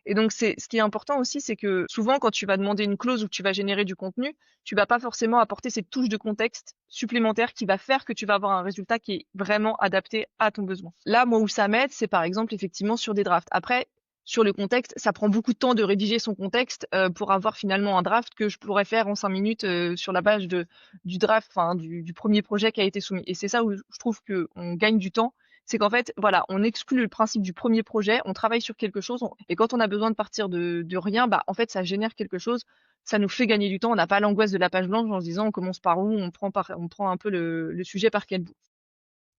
Et donc, ce qui est important aussi, c'est que souvent, quand tu vas demander une clause ou que tu vas générer du contenu, tu vas pas forcément apporter cette touche de contexte supplémentaire qui va faire que tu vas avoir un résultat qui est vraiment adapté à ton besoin. Là, moi, où ça m'aide, c'est par exemple, effectivement, sur des drafts. Après, sur le contexte, ça prend beaucoup de temps de rédiger son contexte pour avoir finalement un draft que je pourrais faire en 5 minutes sur la base du draft, enfin du premier projet qui a été soumis. Et c'est ça où je trouve qu'on gagne du temps, c'est qu'en fait, voilà, on exclut le principe du premier projet, on travaille sur quelque chose, et quand on a besoin de partir de rien, bah en fait, ça génère quelque chose, ça nous fait gagner du temps. On n'a pas l'angoisse de la page blanche en se disant on commence par où, on prend un peu le sujet par quel bout.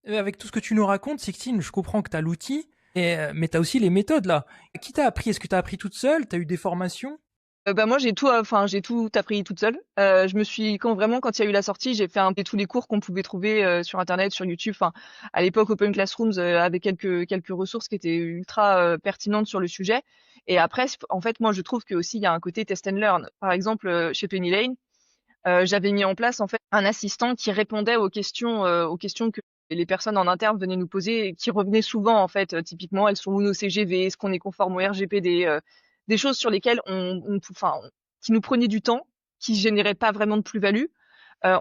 Avec tout ce que tu nous racontes, Sixtine, je comprends que tu as l'outil, mais tu as aussi les méthodes là. Qui t'a appris? Est-ce que tu as appris toute seule? Tu as eu des formations? Moi, j'ai tout appris toute seule. Quand il y a eu la sortie, j'ai fait un peu tous les cours qu'on pouvait trouver sur Internet, sur YouTube. Enfin, à l'époque, Open Classrooms avait quelques ressources qui étaient ultra pertinentes sur le sujet. Et après, en fait, moi, je trouve que aussi il y a un côté test and learn. Par exemple, chez Penny Lane, j'avais mis en place en fait un assistant qui répondait aux questions que les personnes en interne venaient nous poser et qui revenaient souvent en fait. Typiquement, elles sont où nos CGV, est-ce qu'on est conforme au RGPD, des choses sur lesquelles qui nous prenaient du temps, qui généraient pas vraiment de plus-value.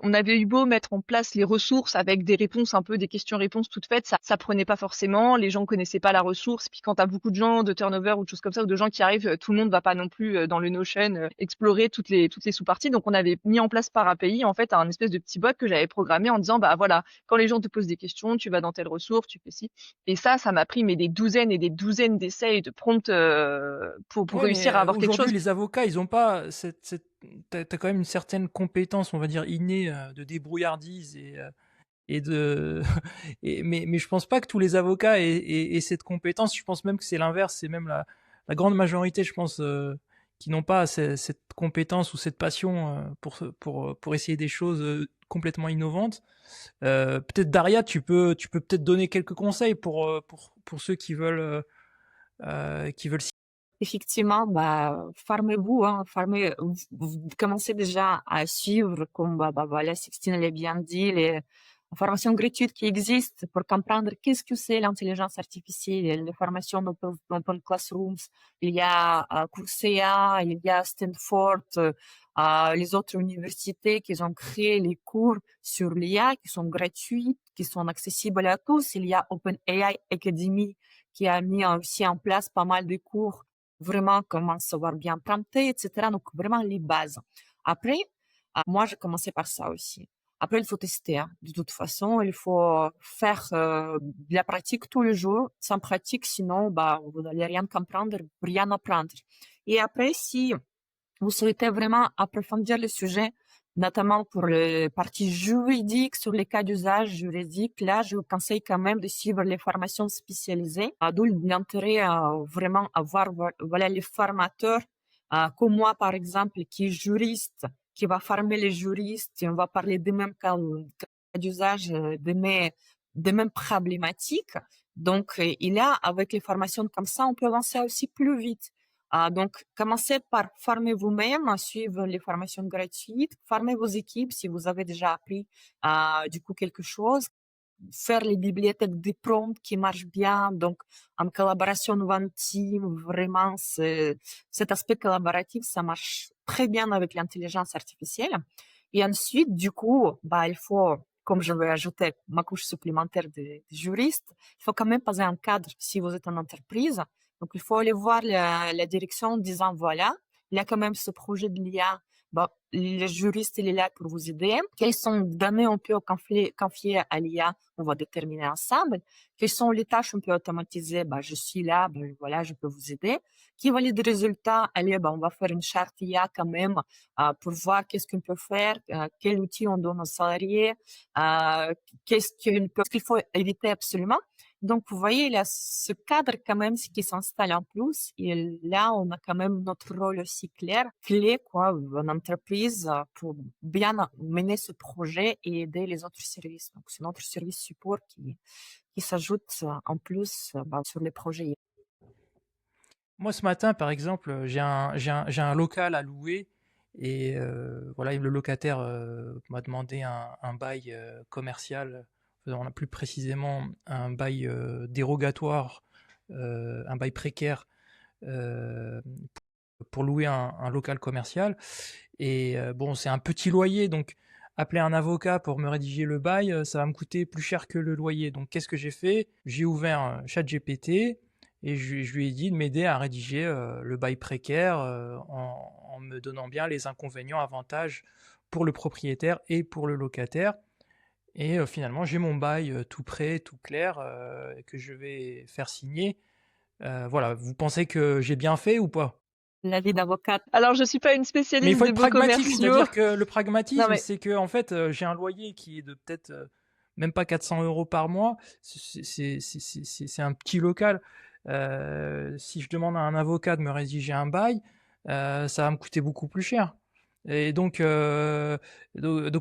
On avait eu beau mettre en place les ressources avec des réponses un peu des questions-réponses toutes faites, ça prenait pas forcément, les gens connaissaient pas la ressource. Puis quand t'as beaucoup de gens de turnover ou de choses comme ça, ou de gens qui arrivent, tout le monde va pas non plus dans le Notion explorer toutes les sous-parties. Donc on avait mis en place par API en fait un espèce de petit bot que j'avais programmé en disant bah voilà, quand les gens te posent des questions, tu vas dans telle ressource, tu fais ci. Et ça m'a pris mais des douzaines et des douzaines d'essais et de prompts pour Ouais, mais réussir à avoir quelque aujourd'hui, chose. les avocats, ils ont pas t'as quand même une certaine compétence, on va dire, innée de débrouillardise et de. Mais je pense pas que tous les avocats aient cette compétence. Je pense même que c'est l'inverse. C'est même la grande majorité, je pense, qui n'ont pas cette compétence ou cette passion pour essayer des choses complètement innovantes. Peut-être Daria, tu peux peut-être donner quelques conseils pour ceux qui veulent Effectivement, bah, formez-vous, hein, commencez déjà à suivre, comme voilà, Sixtine l'a bien dit, les formations gratuites qui existent pour comprendre qu'est-ce que c'est l'intelligence artificielle, les formations d'Open Classrooms. Il y a Coursera, il y a Stanford, les autres universités qui ont créé les cours sur l'IA qui sont gratuits, qui sont accessibles à tous. Il y a OpenAI Academy qui a mis aussi en place pas mal de cours vraiment comment savoir bien planter, etc. Donc, vraiment les bases. Après, moi, j'ai commencé par ça aussi. Après, il faut tester. Hein. De toute façon, il faut faire de la pratique tous les jours. Sans pratique, sinon, bah, vous n'allez rien comprendre, rien apprendre. Et après, si vous souhaitez vraiment approfondir le sujet, notamment pour les parties juridiques, sur les cas d'usage juridique, là, je vous conseille quand même de suivre les formations spécialisées, d'où l'intérêt à vraiment avoir, voilà, les formateurs, comme moi, par exemple, qui est juriste, qui va former les juristes, et on va parler des mêmes cas d'usage, des mêmes problématiques. Donc, et là, avec les formations comme ça, on peut avancer aussi plus vite. Donc, commencez par former vous-même, suivre les formations gratuites, former vos équipes si vous avez déjà appris du coup quelque chose, faire les bibliothèques de prompts qui marchent bien, donc en collaboration one team, vraiment, cet aspect collaboratif, ça marche très bien avec l'intelligence artificielle. Et ensuite, du coup, bah, il faut, comme je vais ajouter ma couche supplémentaire de juriste, il faut quand même poser un cadre si vous êtes en entreprise. Donc, il faut aller voir la direction en disant, voilà, il y a quand même ce projet de l'IA. Bon, le juriste, il est là pour vous aider. Quelles sont les données on peut confier à l'IA? On va déterminer ensemble. Quelles sont les tâches on peut automatiser? Bah, je suis là, bah, voilà, je peux vous aider. Qui valide les résultats? Allez, bah, on va faire une charte IA quand même pour voir qu'est-ce qu'on peut faire, quel outil on donne aux salariés, qu'est-ce qu'il faut éviter absolument. Donc, vous voyez, il y a ce cadre quand même qui s'installe en plus. Et là, on a quand même notre rôle aussi clé, quoi, en entreprise pour bien mener ce projet et aider les autres services. Donc, c'est notre service support qui s'ajoute en plus sur les projets. Moi, ce matin, par exemple, j'ai un local à louer et voilà, le locataire m'a demandé un bail commercial, on a plus précisément un bail dérogatoire, un bail précaire euh, pour louer un local commercial. Et bon, c'est un petit loyer, donc appeler un avocat pour me rédiger le bail, ça va me coûter plus cher que le loyer. Donc qu'est-ce que j'ai fait? J'ai ouvert ChatGPT et je lui ai dit de m'aider à rédiger le bail précaire en me donnant bien les inconvénients, avantages pour le propriétaire et pour le locataire. Et finalement, j'ai mon bail tout prêt, tout clair, que je vais faire signer. Voilà, vous pensez que j'ai bien fait ou pas? La vie d'avocate. Alors, je suis pas une Mais il spécialiste faut des être beaux pragmatique, commerciaux. c'est-à-dire que le Non, pragmatisme, mais c'est que en fait, j'ai un loyer qui est de peut-être même pas 400 euros par mois. C'est un petit local. Si je demande à un avocat de me rédiger un bail, ça va me coûter beaucoup plus cher. Et donc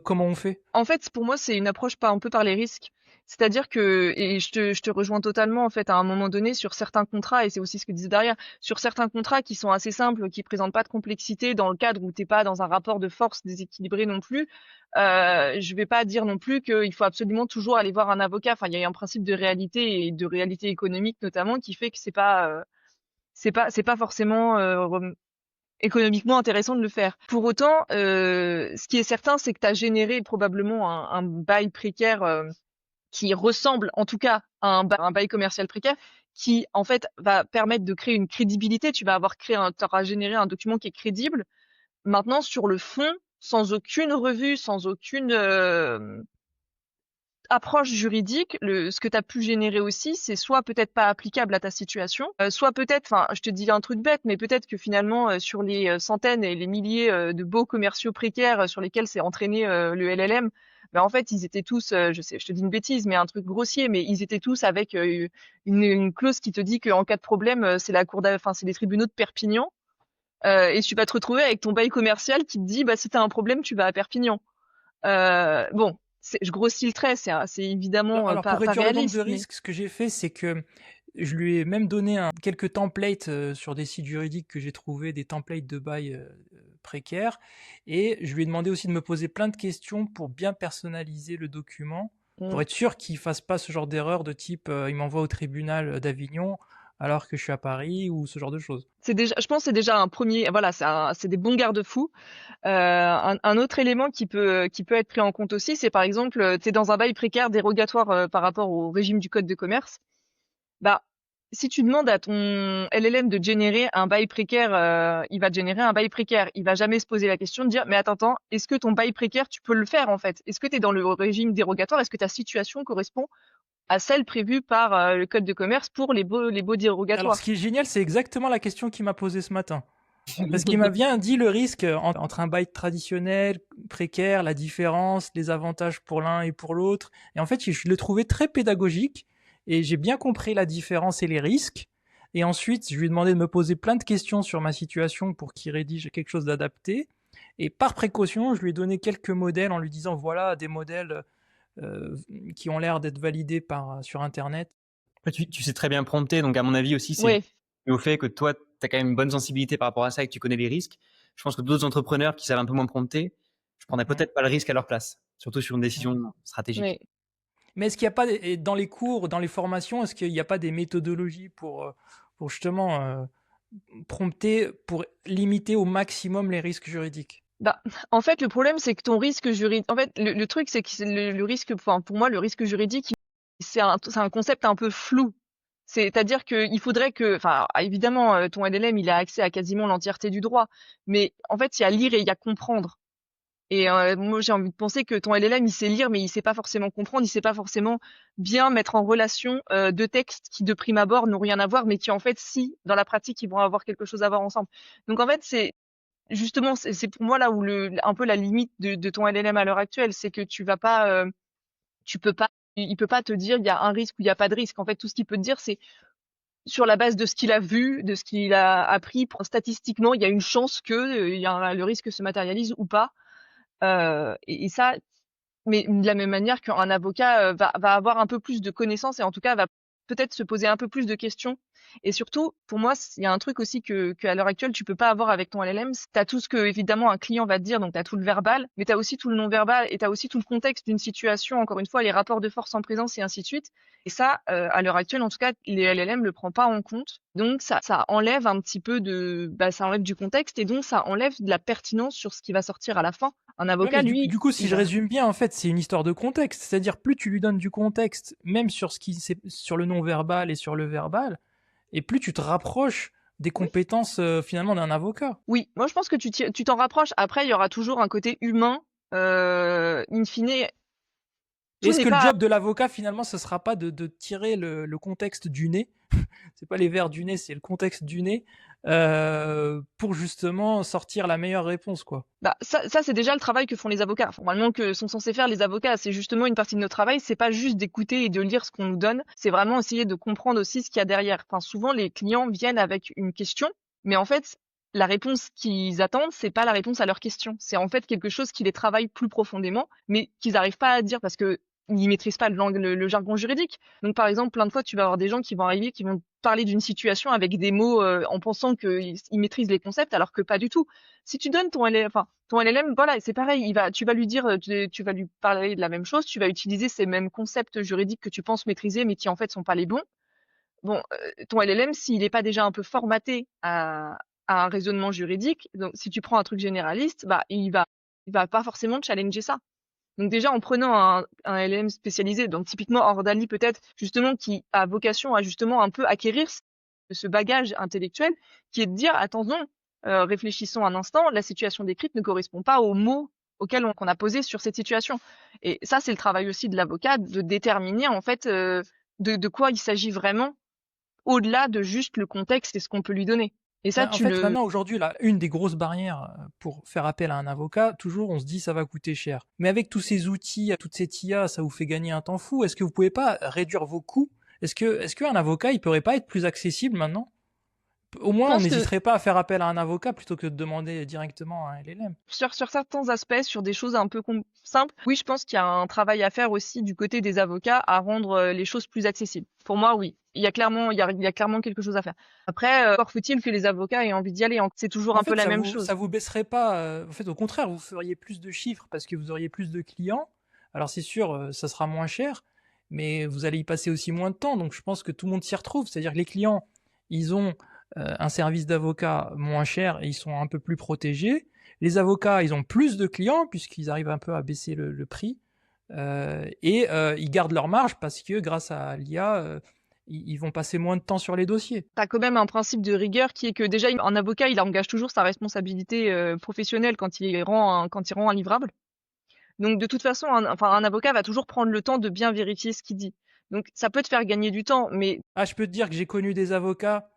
comment on fait? En fait, pour moi, c'est une approche un peu par les risques. C'est-à-dire que, et je te rejoins totalement, en fait, à un moment donné, sur certains contrats, et c'est aussi ce que disait derrière, sur certains contrats qui sont assez simples, qui présentent pas de complexité, dans le cadre où t'es pas dans un rapport de force déséquilibré non plus, je vais pas dire non plus qu'il faut absolument toujours aller voir un avocat. Enfin, il y a un principe de réalité et de réalité économique, notamment, qui fait que c'est pas forcément, économiquement intéressant de le faire. Pour autant, ce qui est certain, c'est que tu as généré probablement un bail précaire qui ressemble en tout cas à un bail commercial précaire qui en fait va permettre de créer une crédibilité. Tu vas avoir t'auras généré un document qui est crédible. Maintenant, sur le fond, sans aucune revue, sans aucune approche juridique, ce que tu as pu générer aussi, c'est soit peut-être pas applicable à ta situation, soit peut-être, enfin, je te dis un truc bête, mais peut-être que finalement, sur les centaines et les milliers de baux commerciaux précaires sur lesquels s'est entraîné le LLM, ben en fait, ils étaient tous, je te dis une bêtise, mais un truc grossier, mais ils étaient tous avec une clause qui te dit qu'en cas de problème, c'est c'est les tribunaux de Perpignan, et tu vas te retrouver avec ton bail commercial qui te dit, bah si t'as un problème, tu vas à Perpignan. Bon, je grossis le trait, c'est évidemment Alors pas pour réduire le nombre de réaliste, mais risques, ce que j'ai fait, c'est que je lui ai même donné quelques templates sur des sites juridiques que j'ai trouvé, des templates de bail précaires, et je lui ai demandé aussi de me poser plein de questions pour bien personnaliser le document, pour être sûr qu'il fasse pas ce genre d'erreur de type il m'envoie au tribunal d'Avignon alors que je suis à Paris ou ce genre de choses. je pense que c'est déjà un premier, voilà, c'est des bons garde-fous. Un autre élément qui peut être pris en compte aussi, c'est par exemple, tu es dans un bail précaire dérogatoire par rapport au régime du code de commerce. Bah, si tu demandes à ton LLM de générer un bail précaire, il va te générer un bail précaire. Il va jamais se poser la question de dire, mais attends, est-ce que ton bail précaire, tu peux le faire en fait? Est-ce que tu es dans le régime dérogatoire? Est-ce que ta situation correspond à celle prévue par le code de commerce pour les baux Alors ce dérogatoires? qui est génial, c'est exactement la question qu'il m'a posée ce matin. Parce qu'il m'a bien dit le risque entre un bail traditionnel, précaire, la différence, les avantages pour l'un et pour l'autre. Et en fait, je l'ai trouvé très pédagogique et j'ai bien compris la différence et les risques. Et ensuite, je lui ai demandé de me poser plein de questions sur ma situation pour qu'il rédige quelque chose d'adapté. Et par précaution, je lui ai donné quelques modèles en lui disant voilà des modèles euh, qui ont l'air d'être validés sur Internet. Tu sais très bien prompter, donc à mon avis aussi, c'est Oui, au fait que toi, tu as quand même une bonne sensibilité par rapport à ça et que tu connais les risques. Je pense que d'autres entrepreneurs qui savent un peu moins prompter, je prendrais peut-être pas le risque à leur place, surtout sur une décision stratégique. oui. Mais est-ce qu'il n'y a pas, dans les cours, dans les formations, est-ce qu'il n'y a pas des méthodologies pour justement prompter, pour limiter au maximum les risques juridiques? Bah, en fait, le problème, c'est que ton risque juridique. En fait, le truc, c'est que le risque. Enfin, pour moi, le risque juridique, c'est un concept un peu flou. C'est-à-dire qu'il faudrait que. Enfin, évidemment, ton LLM, il a accès à quasiment l'entièreté du droit. Mais en fait, il y a lire et il y a comprendre. Et moi, j'ai envie de penser que ton LLM, il sait lire, mais il sait pas forcément comprendre. Il sait pas forcément bien mettre en relation deux textes qui, de prime abord, n'ont rien à voir, mais qui, en fait, si, dans la pratique, ils vont avoir quelque chose à voir ensemble. Donc, en fait, justement, c'est pour moi là où un peu la limite de ton LLM à l'heure actuelle, c'est que tu peux pas, il peut pas te dire il y a un risque ou il y a pas de risque. En fait, tout ce qu'il peut te dire, c'est sur la base de ce qu'il a vu, de ce qu'il a appris, statistiquement, il y a une chance que le risque se matérialise ou pas. Et ça, mais de la même manière qu'un avocat va avoir un peu plus de connaissances et en tout cas va peut-être se poser un peu plus de questions. Et surtout, pour moi, il y a un truc aussi qu'à l'heure actuelle, tu peux pas avoir avec ton LLM. Tu as tout ce que, évidemment, un client va te dire, donc tu as tout le verbal, mais tu as aussi tout le non-verbal et tu as aussi tout le contexte d'une situation, encore une fois, les rapports de force en présence et ainsi de suite. Et ça, à l'heure actuelle, en tout cas, les LLM le prend pas en compte. Donc, ça enlève un petit peu ça enlève du contexte et donc ça enlève de la pertinence sur ce qui va sortir à la fin. Un Ouais, avocat, mais du, lui, du coup, si il je va. résume bien, en fait, c'est une histoire de contexte. C'est-à-dire, plus tu lui donnes du contexte, même sur le non-verbal et sur le verbal, et plus tu te rapproches des Oui. compétences finalement d'un avocat. Oui, moi je pense que tu t'en rapproches. Après, il y aura toujours un côté humain. In fine, tout Est-ce n'est que le pas. job de l'avocat finalement, ce sera pas de tirer le contexte du nez, c'est pas les vers du nez, c'est le contexte du nez, pour justement sortir la meilleure réponse, quoi. Bah, ça c'est déjà le travail que font les avocats. Normalement, que sont censés faire les avocats, c'est justement une partie de notre travail. C'est pas juste d'écouter et de lire ce qu'on nous donne. C'est vraiment essayer de comprendre aussi ce qu'il y a derrière. Enfin, souvent les clients viennent avec une question, mais en fait, la réponse qu'ils attendent, c'est pas la réponse à leurs questions. C'est en fait quelque chose qui les travaille plus profondément, mais qu'ils n'arrivent pas à dire parce que ils maîtrisent pas le jargon juridique. Donc, par exemple, plein de fois, tu vas avoir des gens qui vont arriver, qui vont parler d'une situation avec des mots en pensant qu'ils maîtrisent les concepts, alors que pas du tout. Si tu donnes ton LLM, voilà, c'est pareil. Tu vas lui dire, tu vas lui parler de la même chose, tu vas utiliser ces mêmes concepts juridiques que tu penses maîtriser, mais qui en fait sont pas les bons. Bon, ton LLM, s'il n'est pas déjà un peu formaté à un raisonnement juridique, donc si tu prends un truc généraliste, bah il va pas forcément challenger ça. Donc déjà en prenant un LLM spécialisé, donc typiquement Ordali peut-être justement qui a vocation à justement un peu acquérir ce bagage intellectuel, qui est de dire attention, réfléchissons un instant, la situation décrite ne correspond pas aux mots auxquels qu'on a posé sur cette situation. Et ça c'est le travail aussi de l'avocat de déterminer en fait de quoi il s'agit vraiment au-delà de juste le contexte et ce qu'on peut lui donner. Et ça, En fait, maintenant, aujourd'hui, là, une des grosses barrières pour faire appel à un avocat, toujours, on se dit ça va coûter cher. Mais avec tous ces outils, toute cette IA, ça vous fait gagner un temps fou. Est-ce que vous pouvez pas réduire vos coûts? Est-ce qu'un avocat, il pourrait pas être plus accessible maintenant? Au moins, on n'hésiterait pas à faire appel à un avocat plutôt que de demander directement à un LLM. Sur certains aspects, sur des choses un peu simples, oui, je pense qu'il y a un travail à faire aussi du côté des avocats à rendre les choses plus accessibles. Pour moi, oui. Il y a clairement quelque chose à faire. Après, encore faut-il que les avocats aient envie d'y aller. C'est toujours un peu la même chose. Ça vous baisserait pas. En fait, au contraire, vous feriez plus de chiffres parce que vous auriez plus de clients. Alors, c'est sûr, ça sera moins cher, mais vous allez y passer aussi moins de temps. Donc, je pense que tout le monde s'y retrouve. C'est-à-dire que les clients, ils ont un service d'avocat moins cher et ils sont un peu plus protégés. Les avocats, ils ont plus de clients puisqu'ils arrivent un peu à baisser le prix. Et ils gardent leur marge parce que grâce à l'IA, ils vont passer moins de temps sur les dossiers. Tu as quand même un principe de rigueur qui est que déjà, un avocat, il engage toujours sa responsabilité professionnelle quand il rend un livrable. Donc, de toute façon, un avocat va toujours prendre le temps de bien vérifier ce qu'il dit. Donc, ça peut te faire gagner du temps, mais... Ah, je peux te dire que j'ai connu des avocats.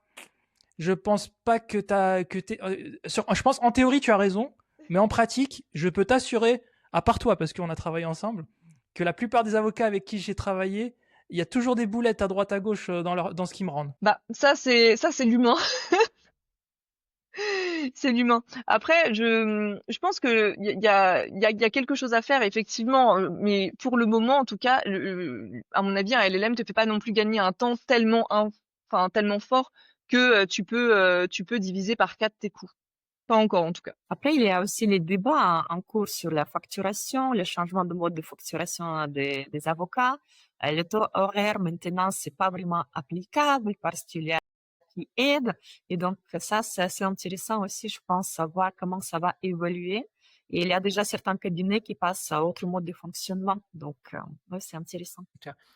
Je pense pas que je pense, en théorie, tu as raison, mais en pratique, je peux t'assurer, à part toi, parce qu'on a travaillé ensemble, que la plupart des avocats avec qui j'ai travaillé, il y a toujours des boulettes à droite à gauche dans ce qu'ils me rendent. Bah, ça c'est l'humain. C'est l'humain. Après, je pense que il y a quelque chose à faire effectivement, mais pour le moment en tout cas, à mon avis, un LLM te fait pas non plus gagner un temps tellement fort que tu peux diviser par 4 tes coûts. Pas encore en tout cas. Après, il y a aussi les débats en cours sur la facturation, le changement de mode de facturation des avocats. Le taux horaire, maintenant, c'est pas vraiment applicable parce qu'il y a qui aide. Et donc, ça, c'est assez intéressant aussi, je pense, savoir comment ça va évoluer. Et il y a déjà certains cabinets qui passent à autre mode de fonctionnement. Donc, ouais, c'est intéressant.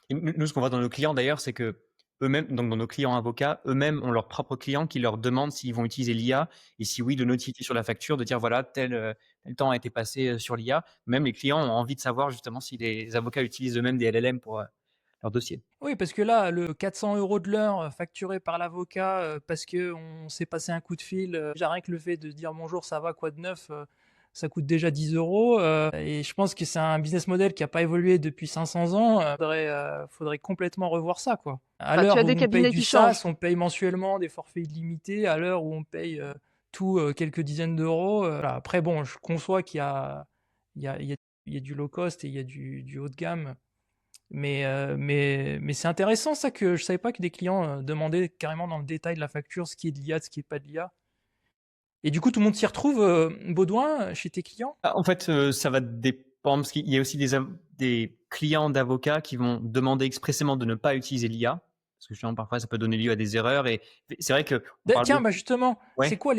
Et nous, ce qu'on voit dans nos clients d'ailleurs, c'est que eux-mêmes, donc dans nos clients avocats, eux-mêmes ont leurs propres clients qui leur demandent s'ils vont utiliser l'IA et si oui, de notifier sur la facture, de dire voilà, tel temps a été passé sur l'IA. Même les clients ont envie de savoir justement si les avocats utilisent eux-mêmes des LLM pour leur dossier. Oui, parce que là, le 400 € de l'heure facturé par l'avocat parce qu'on s'est passé un coup de fil, rien que le fait de dire bonjour, ça va, quoi de neuf, ça coûte déjà 10 €. Et je pense que c'est un business model qui n'a pas évolué depuis 500 ans. Faudrait complètement revoir ça, quoi. À l'heure où on paye du SaaS, on paye mensuellement des forfaits illimités. À l'heure où on paye tout quelques dizaines d'euros. Voilà. Après, bon, je conçois qu'il y a du low cost et il y a du haut de gamme. Mais c'est intéressant ça, que je savais pas que des clients demandaient carrément dans le détail de la facture ce qui est de l'IA, ce qui est pas de l'IA. Et du coup, tout le monde s'y retrouve, Baudouin, chez tes clients? En fait, ça va dépendre, parce qu'il y a aussi des clients d'avocats qui vont demander expressément de ne pas utiliser l'IA, parce que justement, parfois, ça peut donner lieu à des erreurs. Et c'est vrai que... Tiens, justement, c'est quoi,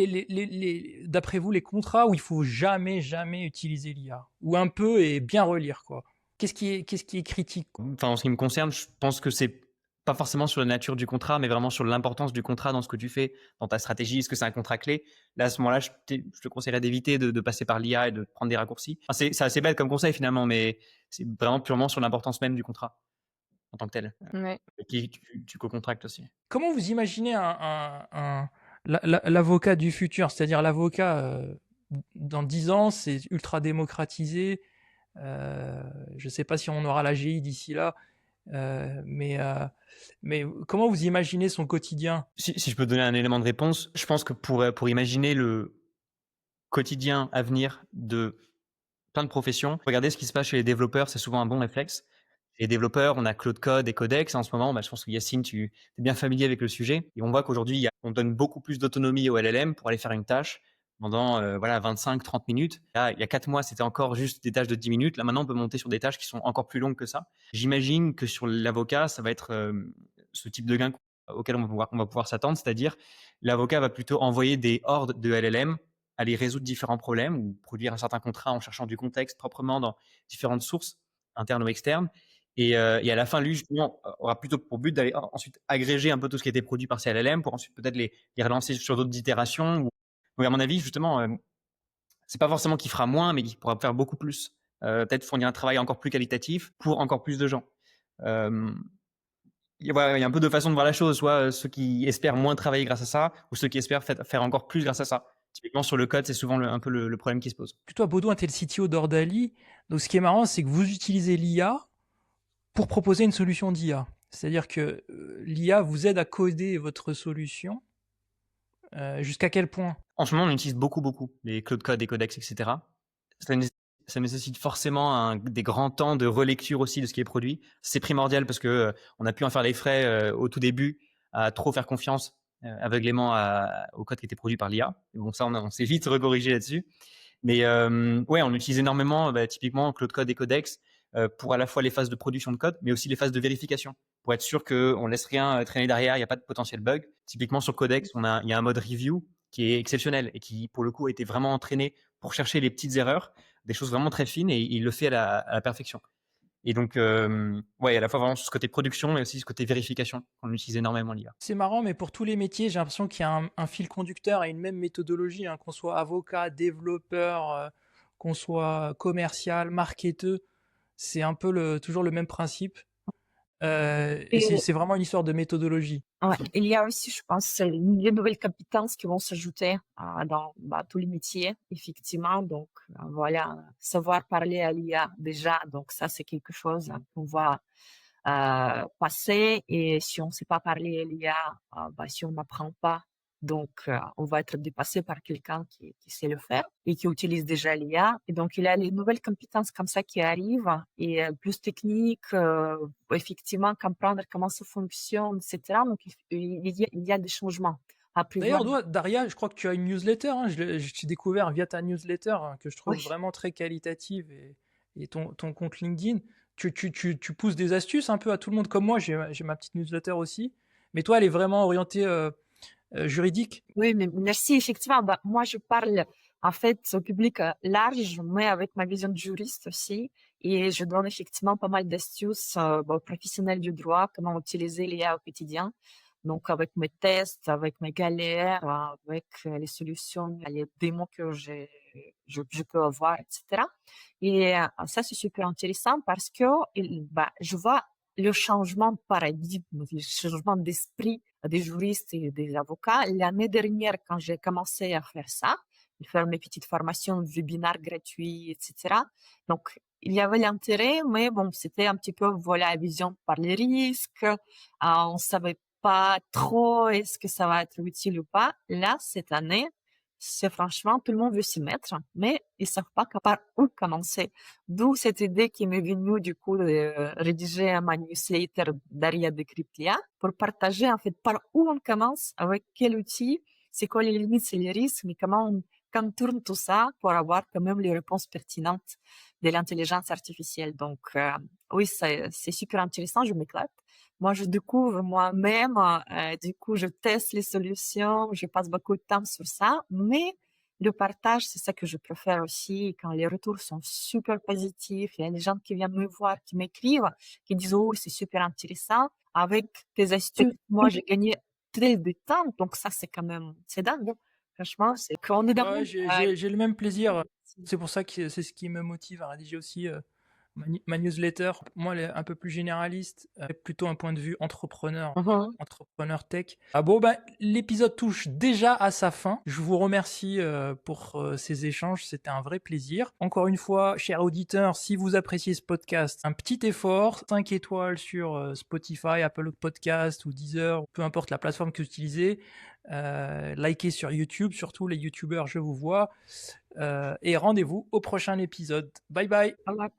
d'après vous, les contrats où il faut jamais utiliser l'IA? Ou un peu et bien relire, quoi? Qu'est-ce qui est critique? Enfin, en ce qui me concerne, je pense que c'est pas forcément sur la nature du contrat, mais vraiment sur l'importance du contrat dans ce que tu fais, dans ta stratégie. Est-ce que c'est un contrat clé? Là, à ce moment-là, je te conseillerais d'éviter de passer par l'IA et de prendre des raccourcis. Enfin, c'est assez bête comme conseil finalement, mais c'est vraiment purement sur l'importance même du contrat en tant que tel. Ouais. Et qui tu co-contractes aussi. Comment vous imaginez l'avocat du futur? C'est-à-dire l'avocat dans 10 ans, c'est ultra démocratisé. Je ne sais pas si on aura l'AGI d'ici là, Mais comment vous imaginez son quotidien? Si je peux donner un élément de réponse, je pense que pour imaginer le quotidien à venir de plein de professions, regardez ce qui se passe chez les développeurs, c'est souvent un bon réflexe. Chez les développeurs, on a Claude Code et Codex en ce moment. Je pense que Yacine, tu es bien familier avec le sujet. Et on voit qu'aujourd'hui, on donne beaucoup plus d'autonomie au LLM pour aller faire une tâche pendant 25-30 minutes. Là, il y a 4 mois, c'était encore juste des tâches de 10 minutes. Là, maintenant, on peut monter sur des tâches qui sont encore plus longues que ça. J'imagine que sur l'avocat, ça va être ce type de gain auquel on va pouvoir s'attendre, c'est-à-dire l'avocat va plutôt envoyer des hordes de LLM aller résoudre différents problèmes ou produire un certain contrat en cherchant du contexte proprement dans différentes sources internes ou externes. Et à la fin, lui, justement, aura plutôt pour but d'aller ensuite agréger un peu tout ce qui a été produit par ces LLM pour ensuite peut-être les relancer sur d'autres itérations. Donc, à mon avis, justement, c'est pas forcément qu'il fera moins, mais qu'il pourra faire beaucoup plus. Peut-être fournir un travail encore plus qualitatif pour encore plus de gens. Il y a un peu deux façons de voir la chose, soit ceux qui espèrent moins travailler grâce à ça, ou ceux qui espèrent faire encore plus grâce à ça. Typiquement, sur le code, c'est souvent un peu le problème qui se pose. Toi, Baudouin, tu es le CTO d'Ordali. Donc, ce qui est marrant, c'est que vous utilisez l'IA pour proposer une solution d'IA. C'est-à-dire que l'IA vous aide à coder votre solution. Jusqu'à quel point? En ce moment, on utilise beaucoup les Claude Code, les codex, etc. Ça nécessite forcément des grands temps de relecture aussi de ce qui est produit. C'est primordial parce que on a pu en faire les frais au tout début à trop faire confiance aveuglément au code qui était produit par l'IA. Bon, ça, on s'est vite recorrigé là-dessus. Mais ouais, on utilise énormément, typiquement Claude Code et Codex pour à la fois les phases de production de code, mais aussi les phases de vérification, pour être sûr qu'on laisse rien traîner derrière, il n'y a pas de potentiel bug. Typiquement sur Codex, il y a un mode review qui est exceptionnel et qui, pour le coup, a été vraiment entraîné pour chercher les petites erreurs, des choses vraiment très fines, et il le fait à la perfection. Et donc, ouais, à la fois vraiment ce côté production et aussi ce côté vérification, on utilise énormément l'IA. C'est marrant, mais pour tous les métiers, j'ai l'impression qu'il y a un fil conducteur et une même méthodologie, hein, qu'on soit avocat, développeur, qu'on soit commercial, marketeur, c'est un peu toujours le même principe. Et c'est vraiment une histoire de méthodologie. Ouais, il y a aussi, je pense, les nouvelles compétences qui vont s'ajouter dans tous les métiers, effectivement. Donc, voilà, savoir parler à l'IA déjà, donc ça, c'est quelque chose qu'on va passer. Et si on ne sait pas parler à l'IA, si on n'apprend pas, donc on va être dépassé par quelqu'un qui sait le faire et qui utilise déjà l'IA. Et donc, il y a les nouvelles compétences comme ça qui arrivent et plus techniques, effectivement, comprendre comment ça fonctionne, etc. Donc, il y a des changements à prévoir. D'ailleurs, Daria, je crois que tu as une newsletter, hein, je t'ai découvert via ta newsletter, hein, que je trouve Oui. vraiment très qualitative, et ton compte LinkedIn. Tu pousses des astuces un peu à tout le monde comme moi, j'ai ma petite newsletter aussi. Mais toi, elle est vraiment orientée juridique. Oui, mais merci. Effectivement, moi, je parle en fait au public large, mais avec ma vision de juriste aussi. Et je donne effectivement pas mal d'astuces aux professionnels du droit, comment utiliser l'IA au quotidien. Donc, avec mes tests, avec mes galères, avec les solutions, les démos que je peux avoir, etc. Et ça, c'est super intéressant parce que je vois le changement de paradigme, le changement d'esprit des juristes et des avocats. L'année dernière, quand j'ai commencé à faire ça, de faire mes petites formations, webinaires gratuits, etc. Donc, il y avait l'intérêt, mais bon, c'était un petit peu, voilà, la vision par les risques. On savait pas trop est-ce que ça va être utile ou pas. Là, cette année, c'est franchement, tout le monde veut s'y mettre, mais ils savent pas par où commencer. D'où cette idée qui m'est venue, du coup, de rédiger ma newsletter Daria Decryptia pour partager, en fait, par où on commence, avec quel outil, c'est quoi les limites, c'est les risques, mais comment on contourne tout ça pour avoir quand même les réponses pertinentes de l'intelligence artificielle. Donc, oui, c'est super intéressant, je m'éclate. Moi, je découvre moi-même, du coup, je teste les solutions, je passe beaucoup de temps sur ça, mais le partage, c'est ça que je préfère aussi. Quand les retours sont super positifs, il y a des gens qui viennent me voir, qui m'écrivent, qui disent, oh, c'est super intéressant. Avec tes astuces, moi, j'ai gagné très de temps. Donc ça, c'est quand même, c'est dingue, hein. Franchement, c'est qu'on est dans Ouais, j'ai le même plaisir. C'est pour ça que c'est ce qui me motive à rédiger aussi Ma newsletter, moi, elle est un peu plus généraliste, plutôt un point de vue entrepreneur tech. Ah bon, l'épisode touche déjà à sa fin. Je vous remercie pour ces échanges, c'était un vrai plaisir. Encore une fois, chers auditeurs, si vous appréciez ce podcast, un petit effort, 5 étoiles sur Spotify, Apple Podcast ou Deezer, peu importe la plateforme que vous utilisez. Likez sur YouTube, surtout les YouTubeurs, je vous vois. Et rendez-vous au prochain épisode. Bye bye. Voilà.